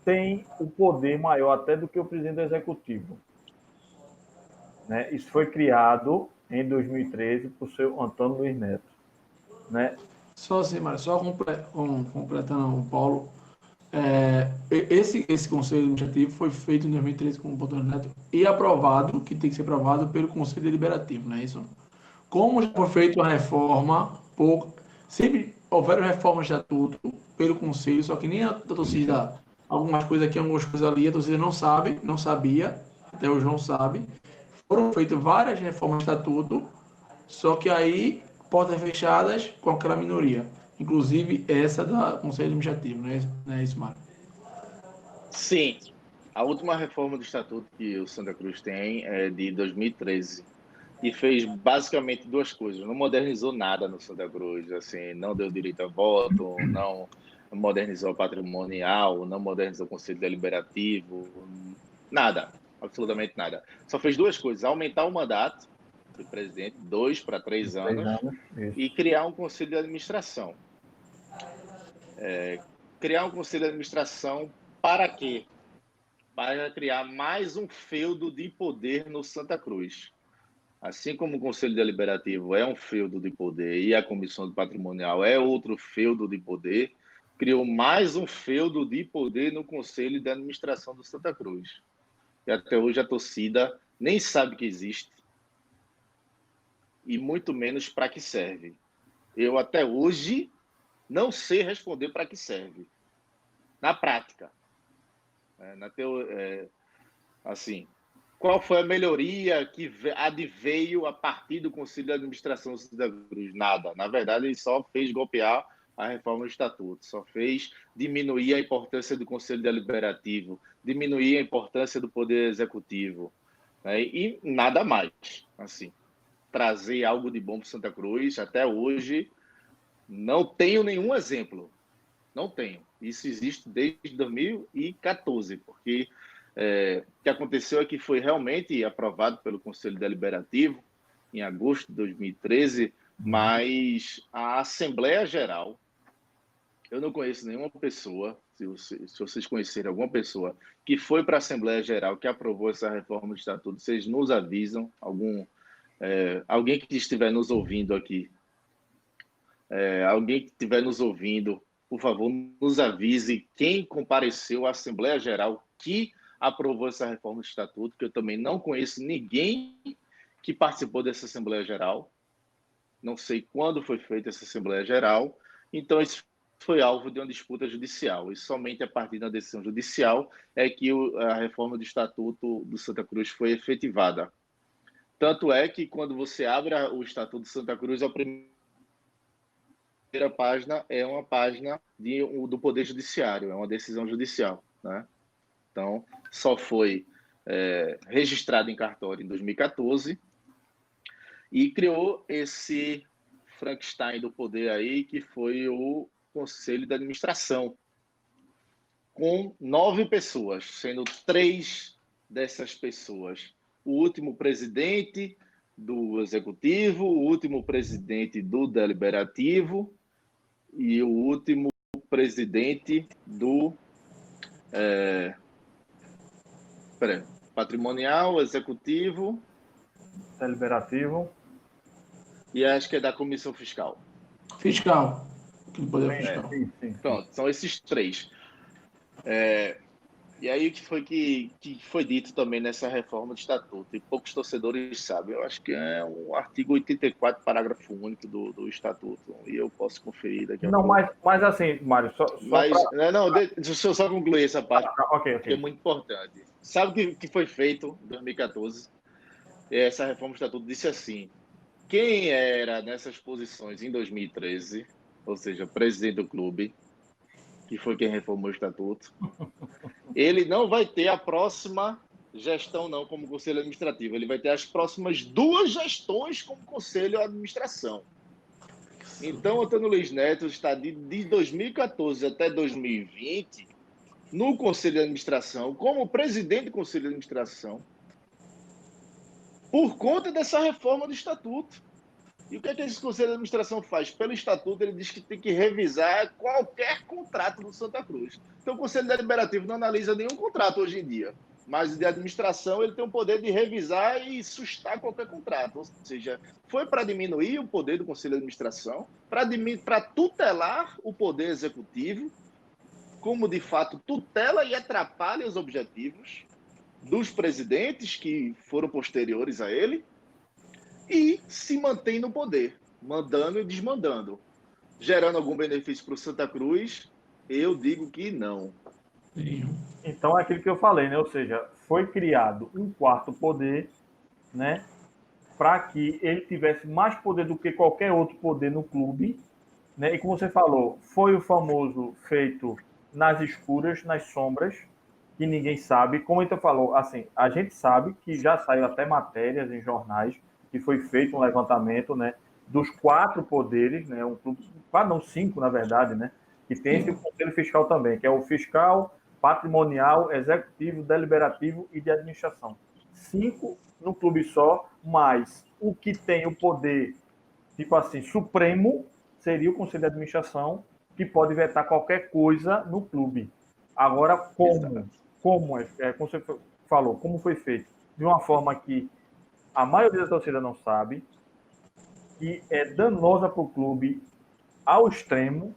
tem o poder maior até do que o presidente do executivo. Né? Isso foi criado em 2013 para o seu Antônio Luiz Neto, né? Só assim, Mário, só completando o Paulo, esse conselho administrativo foi feito em 2013 com o Antônio Neto e aprovado, que tem que ser aprovado pelo Conselho Deliberativo, não é isso? Como já foi feita uma reforma, sempre houveram reformas de estatuto pelo Conselho, só que nem a torcida, algumas coisas aqui, algumas coisas ali, a torcida não sabe, não sabia, até hoje não sabe. Foram feitas várias reformas de estatuto, só que aí, portas fechadas com aquela minoria. Inclusive essa da Conselho Administrativo, não é isso, Mário? Sim. A última reforma do Estatuto que o Santa Cruz tem é de 2013 e fez basicamente duas coisas. Não modernizou nada no Santa Cruz, assim, não deu direito a voto, não modernizou o patrimonial, não modernizou o Conselho Deliberativo, nada, absolutamente nada. Só fez duas coisas: aumentar o mandato do presidente, 2 para 3 anos, e criar um conselho de administração. Criar um conselho de administração para quê? Para criar mais um feudo de poder no Santa Cruz. Assim como o Conselho Deliberativo é um feudo de poder e a Comissão do Patrimonial é outro feudo de poder, criou mais um feudo de poder no Conselho de Administração do Santa Cruz. E até hoje a torcida nem sabe que existe e muito menos para que serve. Eu até hoje não sei responder para que serve. Na prática. Assim, qual foi a melhoria que adveio a partir do Conselho de Administração do Santa Cruz? Nada. Na verdade, ele só fez golpear a reforma do Estatuto, só fez diminuir a importância do Conselho Deliberativo, diminuir a importância do Poder Executivo, né? E nada mais. Assim, trazer algo de bom para Santa Cruz, até hoje, não tenho nenhum exemplo. Não tenho. Isso existe desde 2014, porque o que aconteceu é que foi realmente aprovado pelo Conselho Deliberativo em agosto de 2013, mas a Assembleia Geral, eu não conheço nenhuma pessoa, se vocês conhecerem alguma pessoa que foi para a Assembleia Geral, que aprovou essa reforma do Estatuto, vocês nos avisam, alguém que estiver nos ouvindo aqui, alguém que estiver nos ouvindo, por favor, nos avise quem compareceu à Assembleia Geral que aprovou essa reforma do Estatuto, que eu também não conheço ninguém que participou dessa Assembleia Geral. Não sei quando foi feita essa Assembleia Geral. Então, isso foi alvo de uma disputa judicial. E somente a partir da decisão judicial é que a reforma do Estatuto do Santa Cruz foi efetivada. Tanto é que, quando você abre o Estatuto do Santa Cruz, a primeira página é uma página do Poder Judiciário, é uma decisão judicial, né? Então, só foi registrado em cartório em 2014 e criou esse Frankenstein do poder aí, que foi o Conselho de Administração, com 9 pessoas, sendo 3 dessas pessoas o último presidente do Executivo, o último presidente do Deliberativo e o último presidente do Patrimonial, Executivo, Deliberativo e acho que é da Comissão Fiscal. Fiscal. Poder fiscal. Sim. Pronto, são esses 3. E aí o que foi dito também nessa reforma do Estatuto, e poucos torcedores sabem, eu acho que é o artigo 84, parágrafo único do Estatuto, e eu posso conferir daqui a pouco. Não, mas assim, Mário, deixa eu só concluir essa parte, okay. Que é muito importante. Sabe o que foi feito em 2014? Essa reforma do Estatuto disse assim: quem era nessas posições em 2013, ou seja, presidente do clube, que foi quem reformou o Estatuto, ele não vai ter a próxima gestão, não, como conselho administrativo. Ele vai ter as próximas 2 gestões como conselho de administração. Então, Antônio Luiz Neto está de 2014 até 2020 no conselho de administração, como presidente do conselho de administração, por conta dessa reforma do Estatuto. E o que é que esse conselho de administração faz? Pelo Estatuto, ele diz que tem que revisar qualquer contrato do Santa Cruz. Então, o Conselho Deliberativo não analisa nenhum contrato hoje em dia. Mas o de administração ele tem o poder de revisar e sustar qualquer contrato. Ou seja, foi para diminuir o poder do Conselho de Administração, para tutelar o poder executivo, como de fato tutela e atrapalha os objetivos dos presidentes que foram posteriores a ele, e se mantém no poder, mandando e desmandando. Gerando algum benefício para o Santa Cruz, eu digo que não. Então é aquilo que eu falei, né? Ou seja, foi criado um quarto poder, né? Para que ele tivesse mais poder do que qualquer outro poder no clube, né? E como você falou, foi o famoso feito nas escuras, nas sombras, que ninguém sabe. Como então falou, assim, a gente sabe que já saiu até matérias em jornais que foi feito um levantamento, né? Dos 4 poderes, né? Um clube, 4 não, 5 na verdade, né? Que tem esse conselho fiscal também, que é o fiscal, patrimonial, executivo, deliberativo e de administração. 5 no clube só, mas o que tem o poder, tipo assim, supremo, seria o conselho de administração, que pode vetar qualquer coisa no clube. Agora, como como você falou, como foi feito? De uma forma que a maioria da torcida não sabe, que é danosa para o clube ao extremo,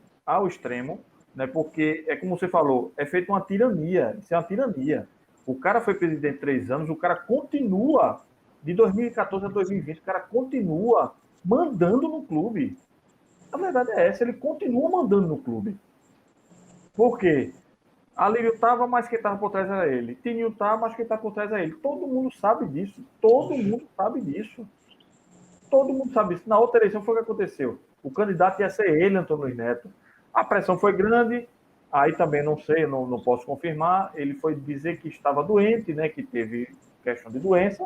né? Porque é como você falou, é feito uma tirania, isso é uma tirania. O cara foi presidente 3 anos, o cara continua, de 2014 a 2020, o cara continua mandando no clube. A verdade é essa, ele continua mandando no clube. Por quê? Alívio estava, mas quem estava por trás era ele. Tininho estava, mas quem está por trás é ele. Todo mundo sabe disso. Todo mundo sabe disso. Todo mundo sabe disso. Na outra eleição foi o que aconteceu. O candidato ia ser ele, Antônio Luiz Neto. A pressão foi grande. Aí também não sei, não posso confirmar. Ele foi dizer que estava doente, né? Que teve questão de doença.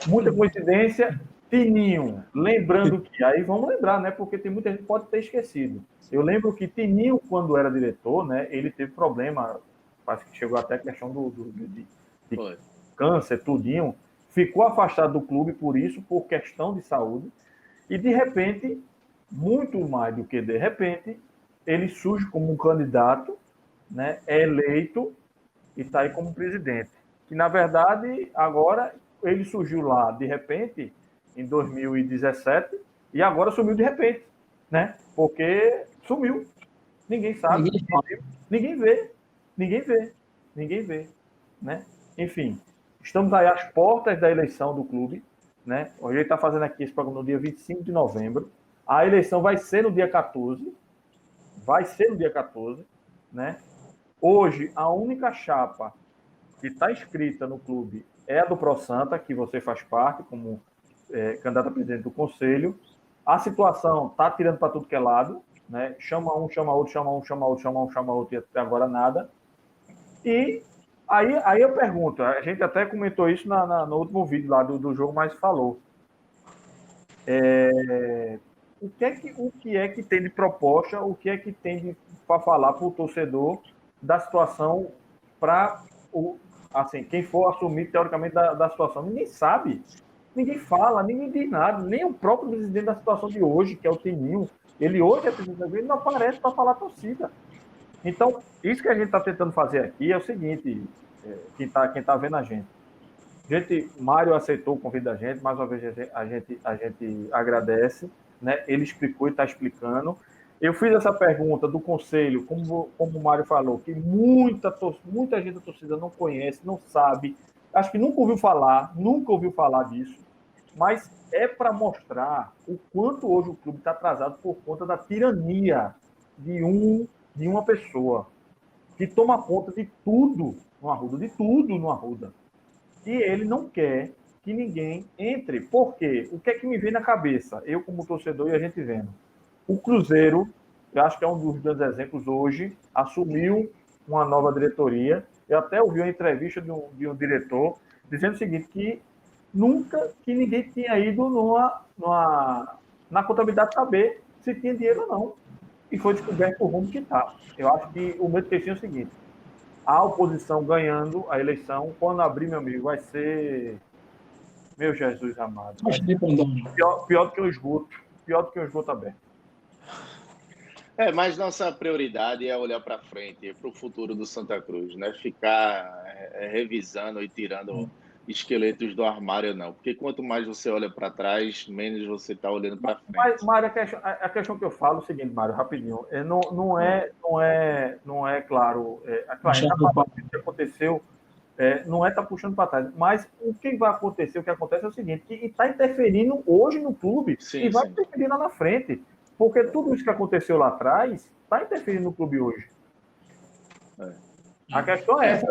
Muita coincidência. Tininho, lembrando que... Aí vamos lembrar, né? Porque tem muita gente que pode ter esquecido. Eu lembro que Tininho, quando era diretor, né, ele teve problema, parece que chegou até a questão de câncer, tudinho, ficou afastado do clube por isso, por questão de saúde, e de repente, muito mais do que de repente, ele surge como um candidato, né, é eleito e está aí como presidente. Que, na verdade, agora ele surgiu lá, de repente, em 2017, e agora sumiu de repente, né? Porque sumiu. Ninguém sabe, ninguém vê, né? Enfim, estamos aí às portas da eleição do clube, né? Hoje ele está fazendo aqui esse programa no dia 25 de novembro. A eleição vai ser no dia 14, né? Hoje, a única chapa que está inscrita no clube é a do ProSanta, que você faz parte como candidato a presidente do conselho. A situação está tirando para tudo que é lado, né? Chama um, chama outro, chama um, chama outro, chama um, chama outro, e até agora nada. E aí eu pergunto, a gente até comentou isso no último vídeo lá do jogo, mas falou. O que é que tem de proposta, o que é que tem para falar para o torcedor da situação para assim, quem for assumir teoricamente da situação? Ninguém sabe. Ninguém fala, ninguém diz nada, nem o próprio presidente da situação de hoje, que é o Tininho, ele hoje é presidente da Grêmio, não aparece para falar a torcida. Então, isso que a gente está tentando fazer aqui é o seguinte, quem tá vendo a gente. Mário aceitou o convite da gente, mais uma vez a gente agradece, né? Ele explicou e está explicando. Eu fiz essa pergunta do conselho, como o Mário falou, que muita gente da torcida não conhece, não sabe, acho que nunca ouviu falar disso, mas é para mostrar o quanto hoje o clube está atrasado por conta da tirania de uma pessoa que toma conta de tudo no Arruda. E ele não quer que ninguém entre. Por quê? O que é que me vem na cabeça? Eu, como torcedor, e a gente vendo. O Cruzeiro, eu acho que é um dos grandes exemplos hoje, assumiu uma nova diretoria. Eu até ouvi uma entrevista de um diretor dizendo o seguinte, que ninguém tinha ido na contabilidade saber se tinha dinheiro ou não. E foi descoberto o rumo que está. Eu acho que o meu texto é o seguinte, a oposição ganhando a eleição, quando abrir, meu amigo, vai ser... Meu Jesus amado. Pior do que o esgoto. Pior do que o esgoto aberto. Mas nossa prioridade é olhar para frente, para o futuro do Santa Cruz, né? Ficar revisando e tirando esqueletos do armário, não. Porque quanto mais você olha para trás, menos você está olhando para Mas, frente. Mário, a questão que eu falo é o seguinte, Mário, rapidinho. Não é claro. Claro, a gente está falando do que aconteceu, não é estar puxando para trás. Mas o que vai acontecer, o que acontece é o seguinte, que está interferindo hoje no clube Sim, e vai sim. interferir lá na frente. Porque tudo isso que aconteceu lá atrás está interferindo no clube hoje. A questão é essa.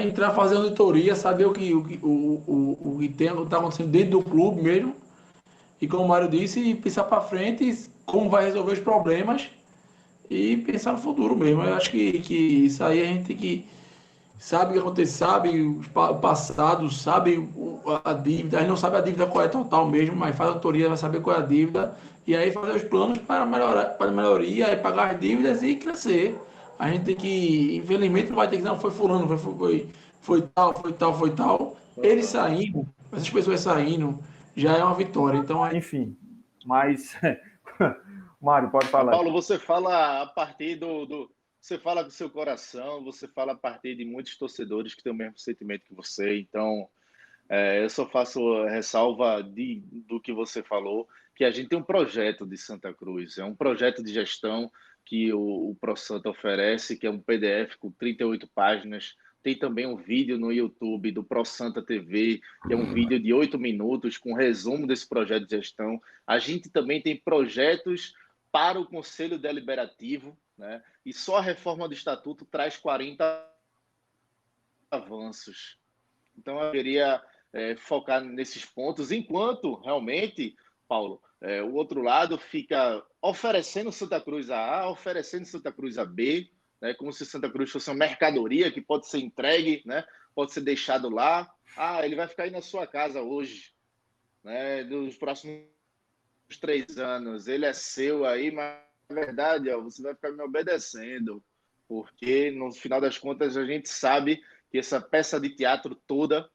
Entrar, fazer auditoria, saber o que está acontecendo dentro do clube mesmo. E como o Mário disse, pensar para frente como vai resolver os problemas e pensar no futuro mesmo. Eu acho que isso aí a gente tem que sabe o que aconteceu, sabe o passado, sabe a dívida. A gente não sabe a dívida qual é total mesmo, mas faz a auditoria, vai saber qual é a dívida. E aí fazer os planos para melhorar, para melhoria, e pagar as dívidas e crescer. A gente tem que, infelizmente, não vai ter que, não, foi fulano, foi tal, foi tal, foi tal. Eles saindo, essas pessoas saindo, já é uma vitória. Então, Enfim, mas... Mário, pode falar. Paulo, você fala a partir você fala do seu coração, você fala a partir de muitos torcedores que têm o mesmo sentimento que você. Então, eu só faço ressalva do que você falou, que a gente tem um projeto de Santa Cruz, é um projeto de gestão que o ProSanta oferece, que é um PDF com 38 páginas. Tem também um vídeo no YouTube do ProSanta TV, que é um vídeo de 8 minutos com resumo desse projeto de gestão. A gente também tem projetos para o Conselho Deliberativo, né? E só a reforma do Estatuto traz 40 avanços. Então, eu queria focar nesses pontos, enquanto realmente, Paulo, o outro lado fica oferecendo Santa Cruz a A, oferecendo Santa Cruz a B, né, como se Santa Cruz fosse uma mercadoria que pode ser entregue, né, pode ser deixado lá. Ele vai ficar aí na sua casa hoje, né, nos próximos 3 anos. Ele é seu aí, mas na verdade, você vai ficar me obedecendo, porque no final das contas a gente sabe que essa peça de teatro toda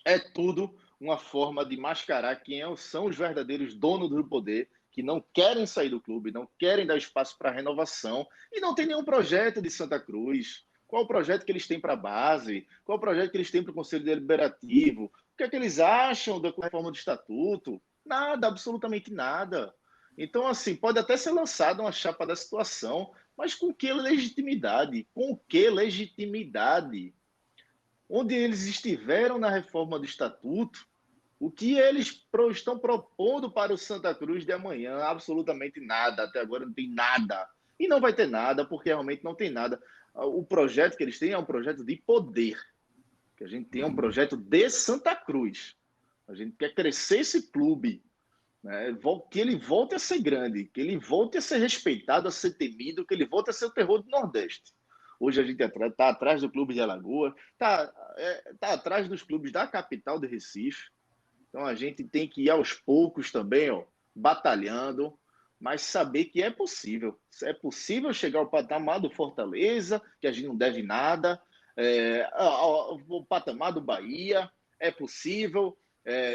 é tudo uma forma de mascarar quem são os verdadeiros donos do poder, que não querem sair do clube, não querem dar espaço para renovação e não tem nenhum projeto de Santa Cruz. Qual o projeto que eles têm para a base? Qual o projeto que eles têm para o Conselho Deliberativo? O que é que eles acham da reforma do Estatuto? Nada, absolutamente nada. Então, assim, pode até ser lançada uma chapa da situação, mas com que legitimidade? Com que legitimidade? Onde eles estiveram na reforma do Estatuto, o que eles estão propondo para o Santa Cruz de amanhã? Absolutamente nada. Até agora não tem nada. E não vai ter nada, porque realmente não tem nada. O projeto que eles têm é um projeto de poder. Que a gente tem um projeto de Santa Cruz. A gente quer crescer esse clube, né? Que ele volte a ser grande, que ele volte a ser respeitado, a ser temido, que ele volte a ser o terror do Nordeste. Hoje a gente está atrás do clube de Alagoas, está atrás dos clubes da capital de Recife. Então a gente tem que ir aos poucos também, batalhando, mas saber que é possível. É possível chegar ao patamar do Fortaleza, que a gente não deve nada, ao patamar do Bahia, é possível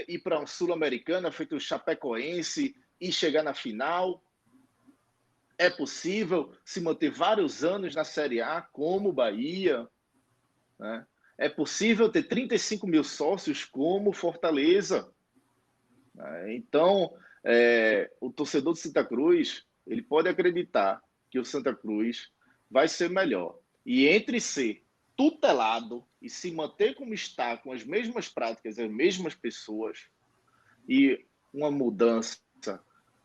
ir para uma Sul-Americana, feito o Chapecoense, e chegar na final. É possível se manter vários anos na Série A, como o Bahia, né? É possível ter 35 mil sócios, como Fortaleza. Então, o torcedor de Santa Cruz, ele pode acreditar que o Santa Cruz vai ser melhor. E entre ser tutelado e se manter como está, com as mesmas práticas, as mesmas pessoas, e uma mudança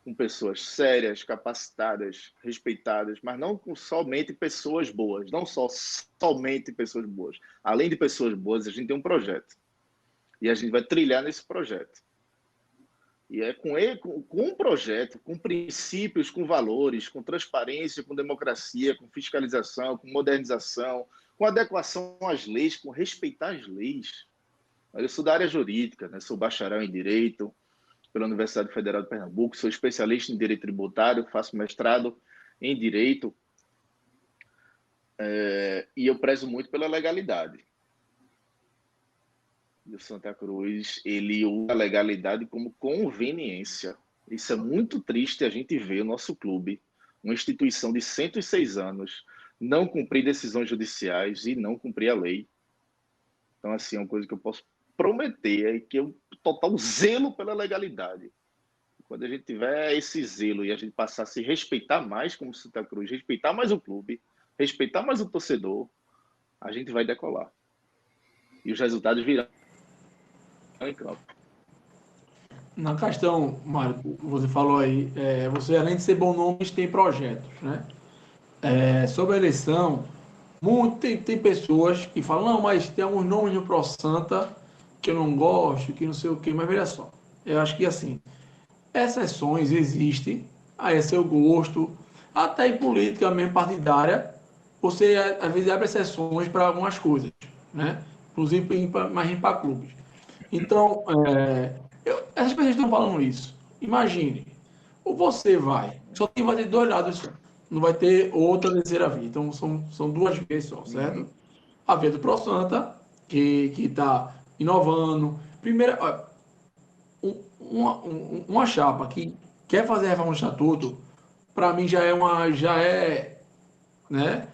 com pessoas sérias, capacitadas, respeitadas, mas não com somente pessoas boas, não somente pessoas boas. Além de pessoas boas, a gente tem um projeto. E a gente vai trilhar nesse projeto. E é com um projeto, com princípios, com valores, com transparência, com democracia, com fiscalização, com modernização, com adequação às leis, com respeitar as leis. Eu sou da área jurídica, né? Sou bacharel em Direito pela Universidade Federal de Pernambuco, sou especialista em Direito Tributário, faço mestrado em Direito, e eu prezo muito pela legalidade. E o Santa Cruz, ele usa a legalidade como conveniência. Isso é muito triste a gente ver o nosso clube, uma instituição de 106 anos, não cumprir decisões judiciais e não cumprir a lei. Então, assim, é uma coisa que eu posso prometer, é que eu total zelo pela legalidade. Quando a gente tiver esse zelo e a gente passar a se respeitar mais como Santa Cruz, respeitar mais o clube, respeitar mais o torcedor, a gente vai decolar. E os resultados virão em campo. Na questão, Mário, você falou aí, você além de ser bom nome, tem projetos, né? Sobre a eleição, tem pessoas que falam, não, mas tem alguns nomes no Pro Santa que eu não gosto, que não sei o quê, mas veja só, eu acho que assim, exceções existem, aí é seu gosto, até em política mesmo partidária, você às vezes abre exceções para algumas coisas, né? Inclusive mais para clubes. Então, essas pessoas estão falando isso. Imagine, ou você vai ter dois lados só. Não vai ter outra terceira via. Então, são duas vias só, certo? A via do Pro Santa, que está inovando. Primeiro, uma chapa que quer fazer a reforma do estatuto, para mim já é, né,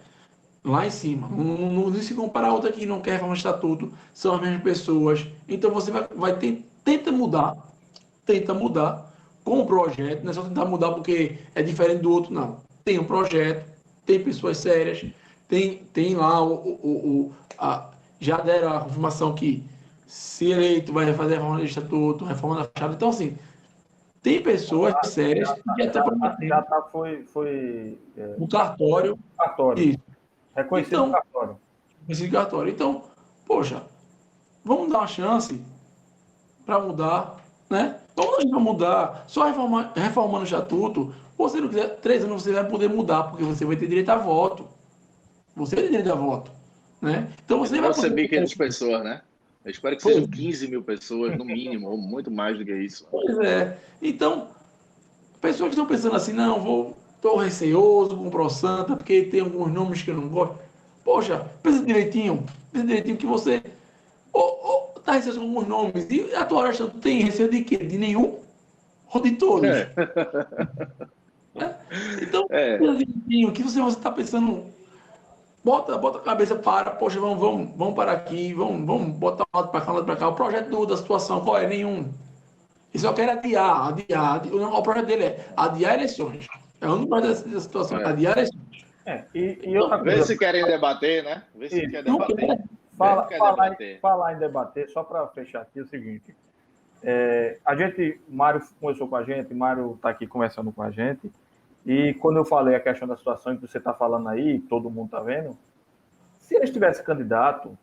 lá em cima. Não se compara a outra que não quer reforma do estatuto, são as mesmas pessoas. Então você tenta mudar com o projeto, não é só tentar mudar porque é diferente do outro, não. Tem um projeto, tem pessoas sérias, tem lá já deram a confirmação que se eleito vai fazer a reforma do estatuto, reforma da chave. Então, assim, tem pessoas sérias que já estão prometendo foi no cartório. cartório, Isso. reconhecido no Então, cartório. esse cartório. Então, poxa, vamos dar uma chance para mudar, né? Vamos mudar. Só reformando o estatuto, você não quiser, 3 anos você vai poder mudar, porque você vai ter direito a voto. Você tem direito a voto, né? Então E você não vai vão ser poder. 1.500 pessoas, né? Eu espero que Pois, sejam 15 mil pessoas, no mínimo, ou muito mais do que isso. pois é. Então, pessoas que estão pensando assim, não, estou receoso com o Pro Santa, porque tem alguns nomes que eu não gosto. Poxa, pensa direitinho que você está receoso com alguns nomes. E a tua gestão tem receio de quê? De nenhum? Ou de todos? É. Né? Então, É. o que você está pensando, bota a cabeça para, poxa, vamos parar aqui, vamos botar um lado para cá, um lado para cá. O projeto da situação, qual é? Nenhum. Ele só quer adiar. O projeto dele é adiar eleições. É o único projeto da situação, É. adiar eleições. E Então, outra Vê coisa, se querem debater, né? Vê se isso, quer não debater. quer. Não quer debater. falar em debater, só para fechar aqui é o seguinte, Mário conversou com a gente, Mário está aqui conversando com a gente, e quando eu falei a questão da situação que você está falando aí, todo mundo está vendo, se ele tivesse candidato,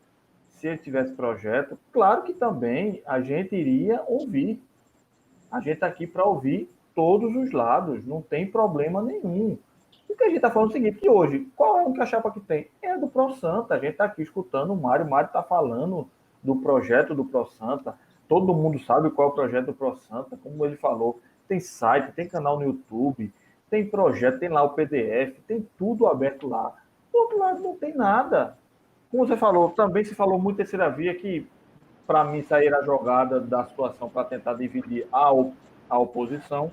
se ele tivesse projeto, claro que também a gente iria ouvir. A gente está aqui para ouvir todos os lados, não tem problema nenhum. O que a gente está falando é o seguinte, que hoje, qual é a única chapa que tem? É a do Pro Santa. A gente está aqui escutando o Mário está falando do projeto do Pro Santa. Todo mundo sabe qual é o projeto do Pro Santa, como ele falou. Tem site, tem canal no YouTube, tem projeto, tem lá o PDF, tem tudo aberto lá. Do outro lado não tem nada. Como você falou, também se falou muito terceira via, que para mim sair a jogada da situação para tentar dividir a oposição.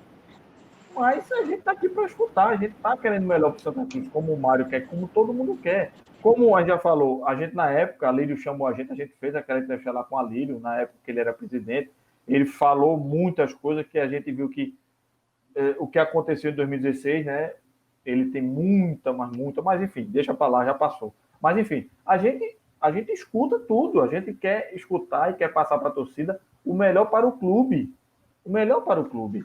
Mas a gente está aqui para escutar, a gente está querendo melhor para o Santa Cruz, como o Mário quer, como todo mundo quer. Como a gente já falou, a gente na época, a Lírio chamou a gente fez aquela entrevista lá com a Lírio, na época que ele era presidente, ele falou muitas coisas que a gente viu que o que aconteceu em 2016, né? Ele tem mas enfim, deixa para lá, já passou. Mas enfim, a gente escuta tudo, a gente quer escutar e quer passar para a torcida o melhor para o clube. O melhor para o clube.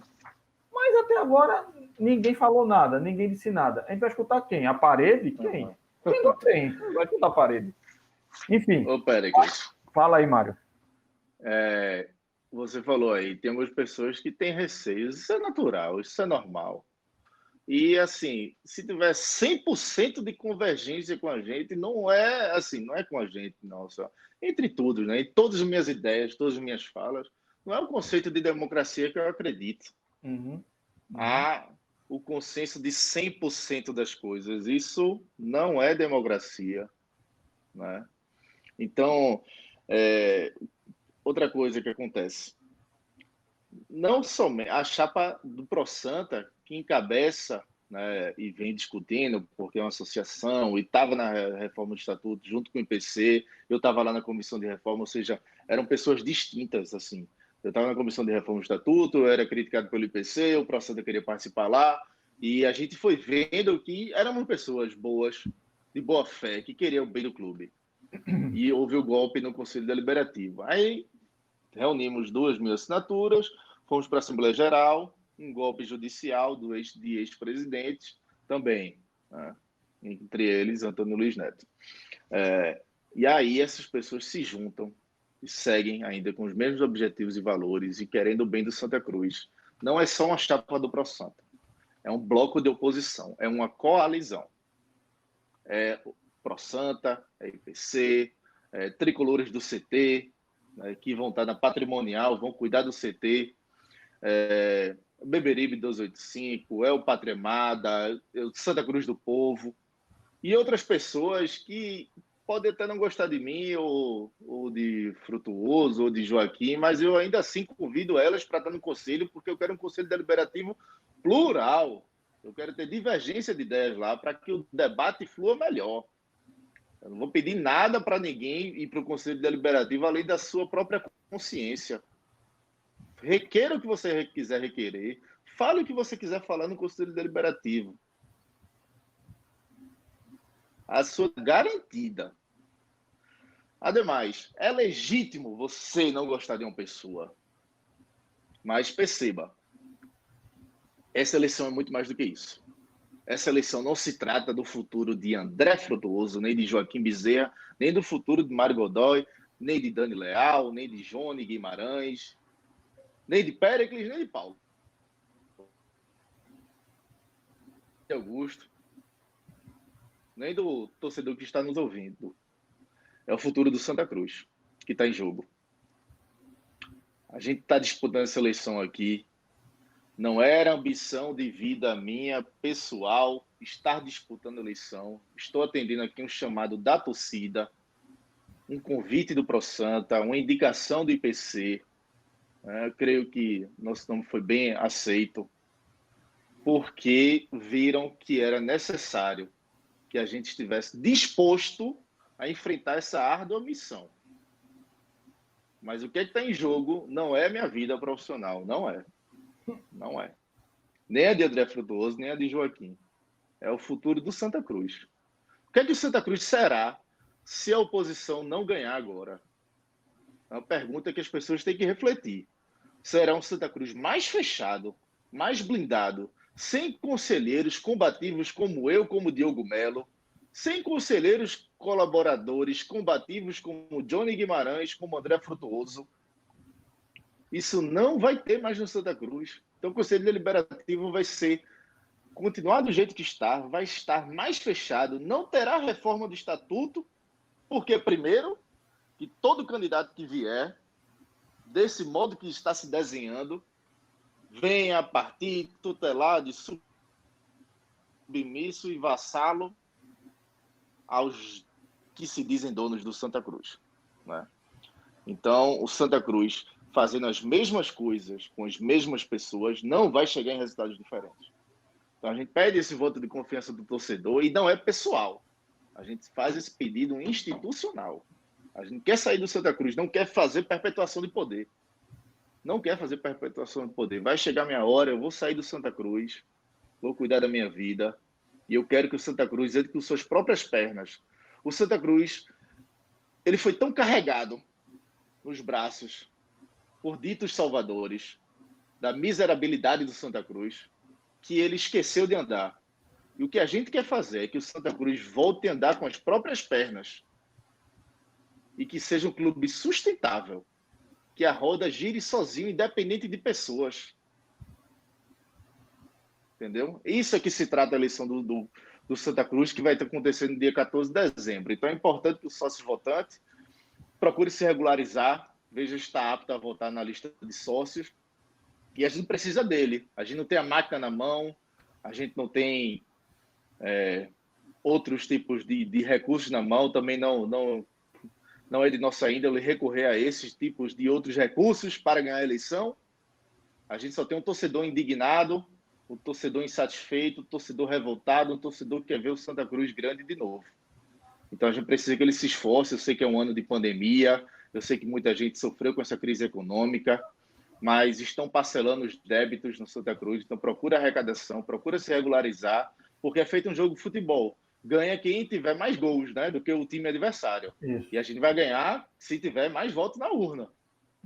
Mas até agora ninguém falou nada, ninguém disse nada. A gente vai escutar quem? A parede? Quem? Quem não tem? Vai escutar a parede. Enfim. Ô, Péricles, Fala aí, Mário. você falou aí, temos pessoas que têm receios. Isso é natural, isso é normal. E, assim, se tiver 100% de convergência com a gente, não é assim, não é com a gente, não. Só. Entre todos, né? Em todas as minhas ideias, todas as minhas falas, não é o conceito de democracia que eu acredito. Há o consenso de 100% das coisas. Isso não é democracia, né? Então, outra coisa que acontece. não somente a chapa do ProSanta, que encabeça, né, e vem discutindo, porque é uma associação, e estava na reforma do Estatuto junto com o IPC, eu estava lá na comissão de reforma, ou seja, eram pessoas distintas, assim. Eu estava na comissão de reforma do Estatuto, eu era criticado pelo IPC, o ProSanta queria participar lá, e a gente foi vendo que éramos pessoas boas, de boa fé, que queriam o bem do clube. E houve o golpe no Conselho Deliberativo. Aí reunimos 2.000 assinaturas, fomos para a Assembleia Geral, um golpe judicial de ex-presidentes também, né? Entre eles Antônio Luiz Neto. E aí essas pessoas se juntam e seguem ainda com os mesmos objetivos e valores e querendo o bem do Santa Cruz. Não é só uma chapa do ProSanta, é um bloco de oposição, é uma coalizão. É ProSanta, é IPC, tricolores do CT, né, que vão estar na patrimonial, vão cuidar do CT, Beberibe 285, é o Patremada, é o Santa Cruz do Povo, e outras pessoas que podem até não gostar de mim, ou de Frutuoso, ou de Joaquim, mas eu ainda assim convido elas para estar no conselho, porque eu quero um conselho deliberativo plural. Eu quero ter divergência de ideias lá para que o debate flua melhor. Eu não vou pedir nada para ninguém ir para o Conselho Deliberativo além da sua própria consciência. Requeira o que você quiser requerer. Fale o que você quiser falar no Conselho Deliberativo. A sua garantida. Ademais, é legítimo você não gostar de uma pessoa. Mas perceba, essa eleição é muito mais do que isso. Essa eleição não se trata do futuro de André Frutuoso, nem de Joaquim Bezerra, nem do futuro de Mário Godoy, nem de Dani Leal, nem de Johnny Guimarães, nem de Péricles, nem de Paulo. De Augusto, nem do torcedor que está nos ouvindo. É o futuro do Santa Cruz que está em jogo. A gente está disputando essa eleição aqui. Não era ambição de vida minha, pessoal, estar disputando a eleição. Estou atendendo aqui um chamado da torcida, um convite do ProSanta, uma indicação do IPC. Eu creio que nosso nome foi bem aceito, porque viram que era necessário que a gente estivesse disposto a enfrentar essa árdua missão. Mas o que está em jogo não é minha vida profissional, não é. Não é. Nem a de André Frutuoso, nem a de Joaquim. É o futuro do Santa Cruz. O que é que o Santa Cruz será se a oposição não ganhar agora? É uma pergunta que as pessoas têm que refletir. Será um Santa Cruz mais fechado, mais blindado, sem conselheiros combativos como eu, como Diogo Melo, sem conselheiros colaboradores combativos como Johnny Guimarães, como André Frutuoso? Isso não vai ter mais no Santa Cruz. Então o Conselho Deliberativo vai continuar do jeito que está, vai estar mais fechado, não terá reforma do Estatuto, porque, primeiro, que todo candidato que vier, desse modo que está se desenhando, venha a partir tutelado, submisso e vassalo aos que se dizem donos do Santa Cruz, né? Então, o Santa Cruz, fazendo as mesmas coisas com as mesmas pessoas, não vai chegar em resultados diferentes. Então, a gente pede esse voto de confiança do torcedor, e não é pessoal. A gente faz esse pedido institucional. A gente quer sair do Santa Cruz, não quer fazer perpetuação de poder. Não quer fazer perpetuação de poder. Vai chegar a minha hora, eu vou sair do Santa Cruz, vou cuidar da minha vida, e eu quero que o Santa Cruz entre com suas próprias pernas. O Santa Cruz, ele foi tão carregado nos braços por ditos salvadores da miserabilidade do Santa Cruz, que ele esqueceu de andar. E o que a gente quer fazer é que o Santa Cruz volte a andar com as próprias pernas e que seja um clube sustentável, que a roda gire sozinho, independente de pessoas. Entendeu? Isso é que se trata a eleição do Santa Cruz, que vai acontecer no dia 14 de dezembro. Então é importante que o sócio votante procure se regularizar, veja se está apto a votar na lista de sócios, e a gente precisa dele. A gente não tem a máquina na mão, a gente não tem outros tipos de recursos na mão, também não é de nossa índole recorrer a esses tipos de outros recursos para ganhar a eleição, A gente só tem um torcedor indignado, um torcedor insatisfeito, um torcedor revoltado, um torcedor que quer ver o Santa Cruz grande de novo. Então a gente precisa que ele se esforce. Eu sei que é um ano de pandemia, eu sei que muita gente sofreu com essa crise econômica, mas estão parcelando os débitos no Santa Cruz. Então procura arrecadação, procura se regularizar, porque é feito um jogo de futebol. Ganha quem tiver mais gols, né, do que o time adversário. Isso. E a gente vai ganhar se tiver mais votos na urna.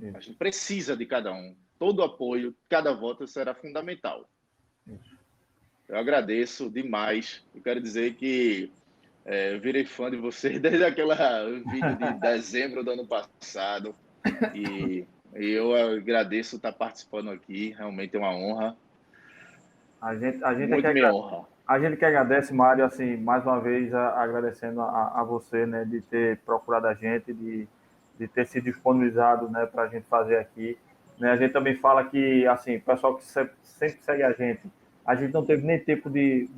Isso. A gente precisa de cada um. Todo apoio, cada voto será fundamental. Isso. Eu agradeço demais. Eu quero dizer que eu virei fã de vocês desde aquele vídeo de dezembro do ano passado. E eu agradeço estar participando aqui. Realmente é uma honra. A gente Muito me honra. A gente que agradece, Mário, assim, mais uma vez agradecendo a você, né, de ter procurado a gente, de ter se disponibilizado, né, para a gente fazer aqui. Né, a gente também fala que, assim, o pessoal que sempre segue a gente não teve nem tempo de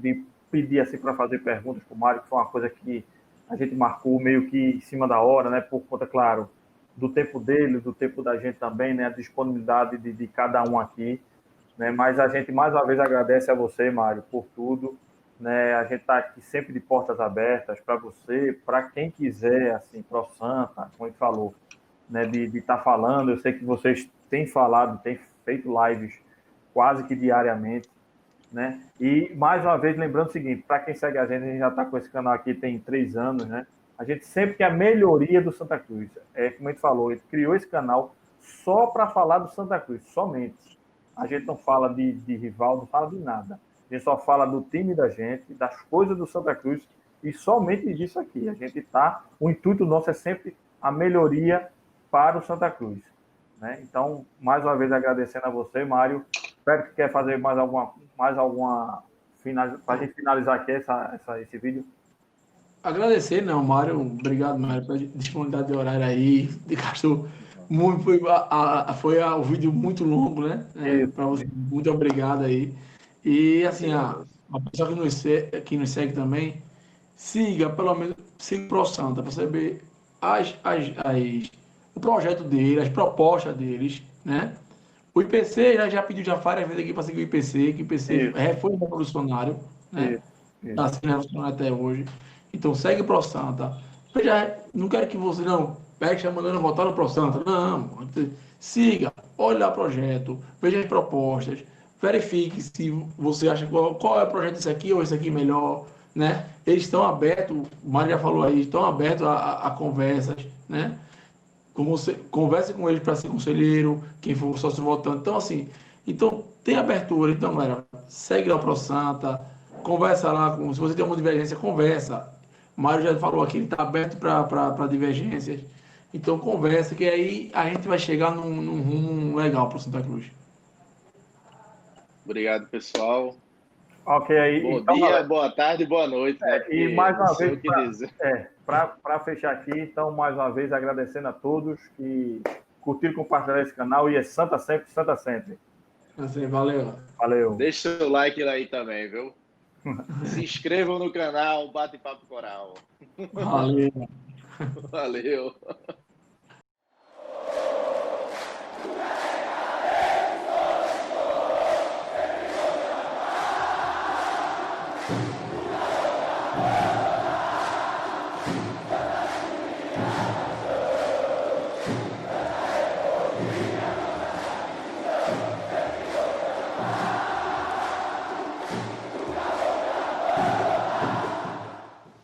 pedir, assim, para fazer perguntas para o Mário, que foi uma coisa que a gente marcou meio que em cima da hora, né, por conta, claro, do tempo dele, do tempo da gente também, né, a disponibilidade de cada um aqui. Né, mas a gente mais uma vez agradece a você, Mário, por tudo. Né, a gente está aqui sempre de portas abertas para você, para quem quiser, assim, Pro Santa, como ele falou, né, de estar falando. Eu sei que vocês têm falado, têm feito lives quase que diariamente. Né? E mais uma vez, lembrando o seguinte: para quem segue a gente já está com esse canal aqui tem 3 anos, né? A gente sempre quer a melhoria do Santa Cruz. Como a gente falou, ele criou esse canal só para falar do Santa Cruz, somente. A gente não fala de rival, não fala de nada. A gente só fala do time da gente, das coisas do Santa Cruz e somente disso aqui. A gente o intuito nosso é sempre a melhoria para o Santa Cruz. Né? Então, mais uma vez agradecendo a você, Mário. Espero que quer fazer mais alguma para a gente finalizar aqui esse vídeo. Agradecer, não, Mário. Obrigado, Mário, pela disponibilidade de horário aí. De gastou muito, foi um vídeo muito longo, né? Para você, muito obrigado aí. E assim, a pessoa que nos segue também, siga, pelo menos, siga o Pro Santa, para saber o projeto dele, as propostas deles, né? O IPC já pediu várias vezes aqui para seguir o IPC, que o IPC foi revolucionário, né? Está sendo revolucionário até hoje. Então segue o Pro Santa. Veja, não quero que você não pegue mandando votar no Pro Santa. Não. Siga, olhe lá o projeto, veja as propostas, verifique se você acha qual é o projeto desse aqui ou esse aqui melhor, né? Eles estão abertos, o Mário já falou aí, estão abertos a conversas, né? Converse com eles para ser conselheiro, quem for sócio votante. Então, assim, tem abertura. Então, galera, segue lá o Pro Santa, conversa lá, se você tem alguma divergência, conversa. O Mário já falou aqui, ele está aberto para divergências. Então, conversa, que aí a gente vai chegar num rumo legal para o Santa Cruz. Obrigado, pessoal. Ok, aí. Bom dia, galera, boa tarde, boa noite. Né? E mais uma vez, para fechar aqui, então, mais uma vez, agradecendo a todos que curtiram, compartilharam esse canal. E é Santa sempre, Santa sempre. Assim, valeu. Valeu. Deixa o seu like aí também, viu? Se inscrevam no canal Bate Papo Coral. Valeu. Valeu. Thank you.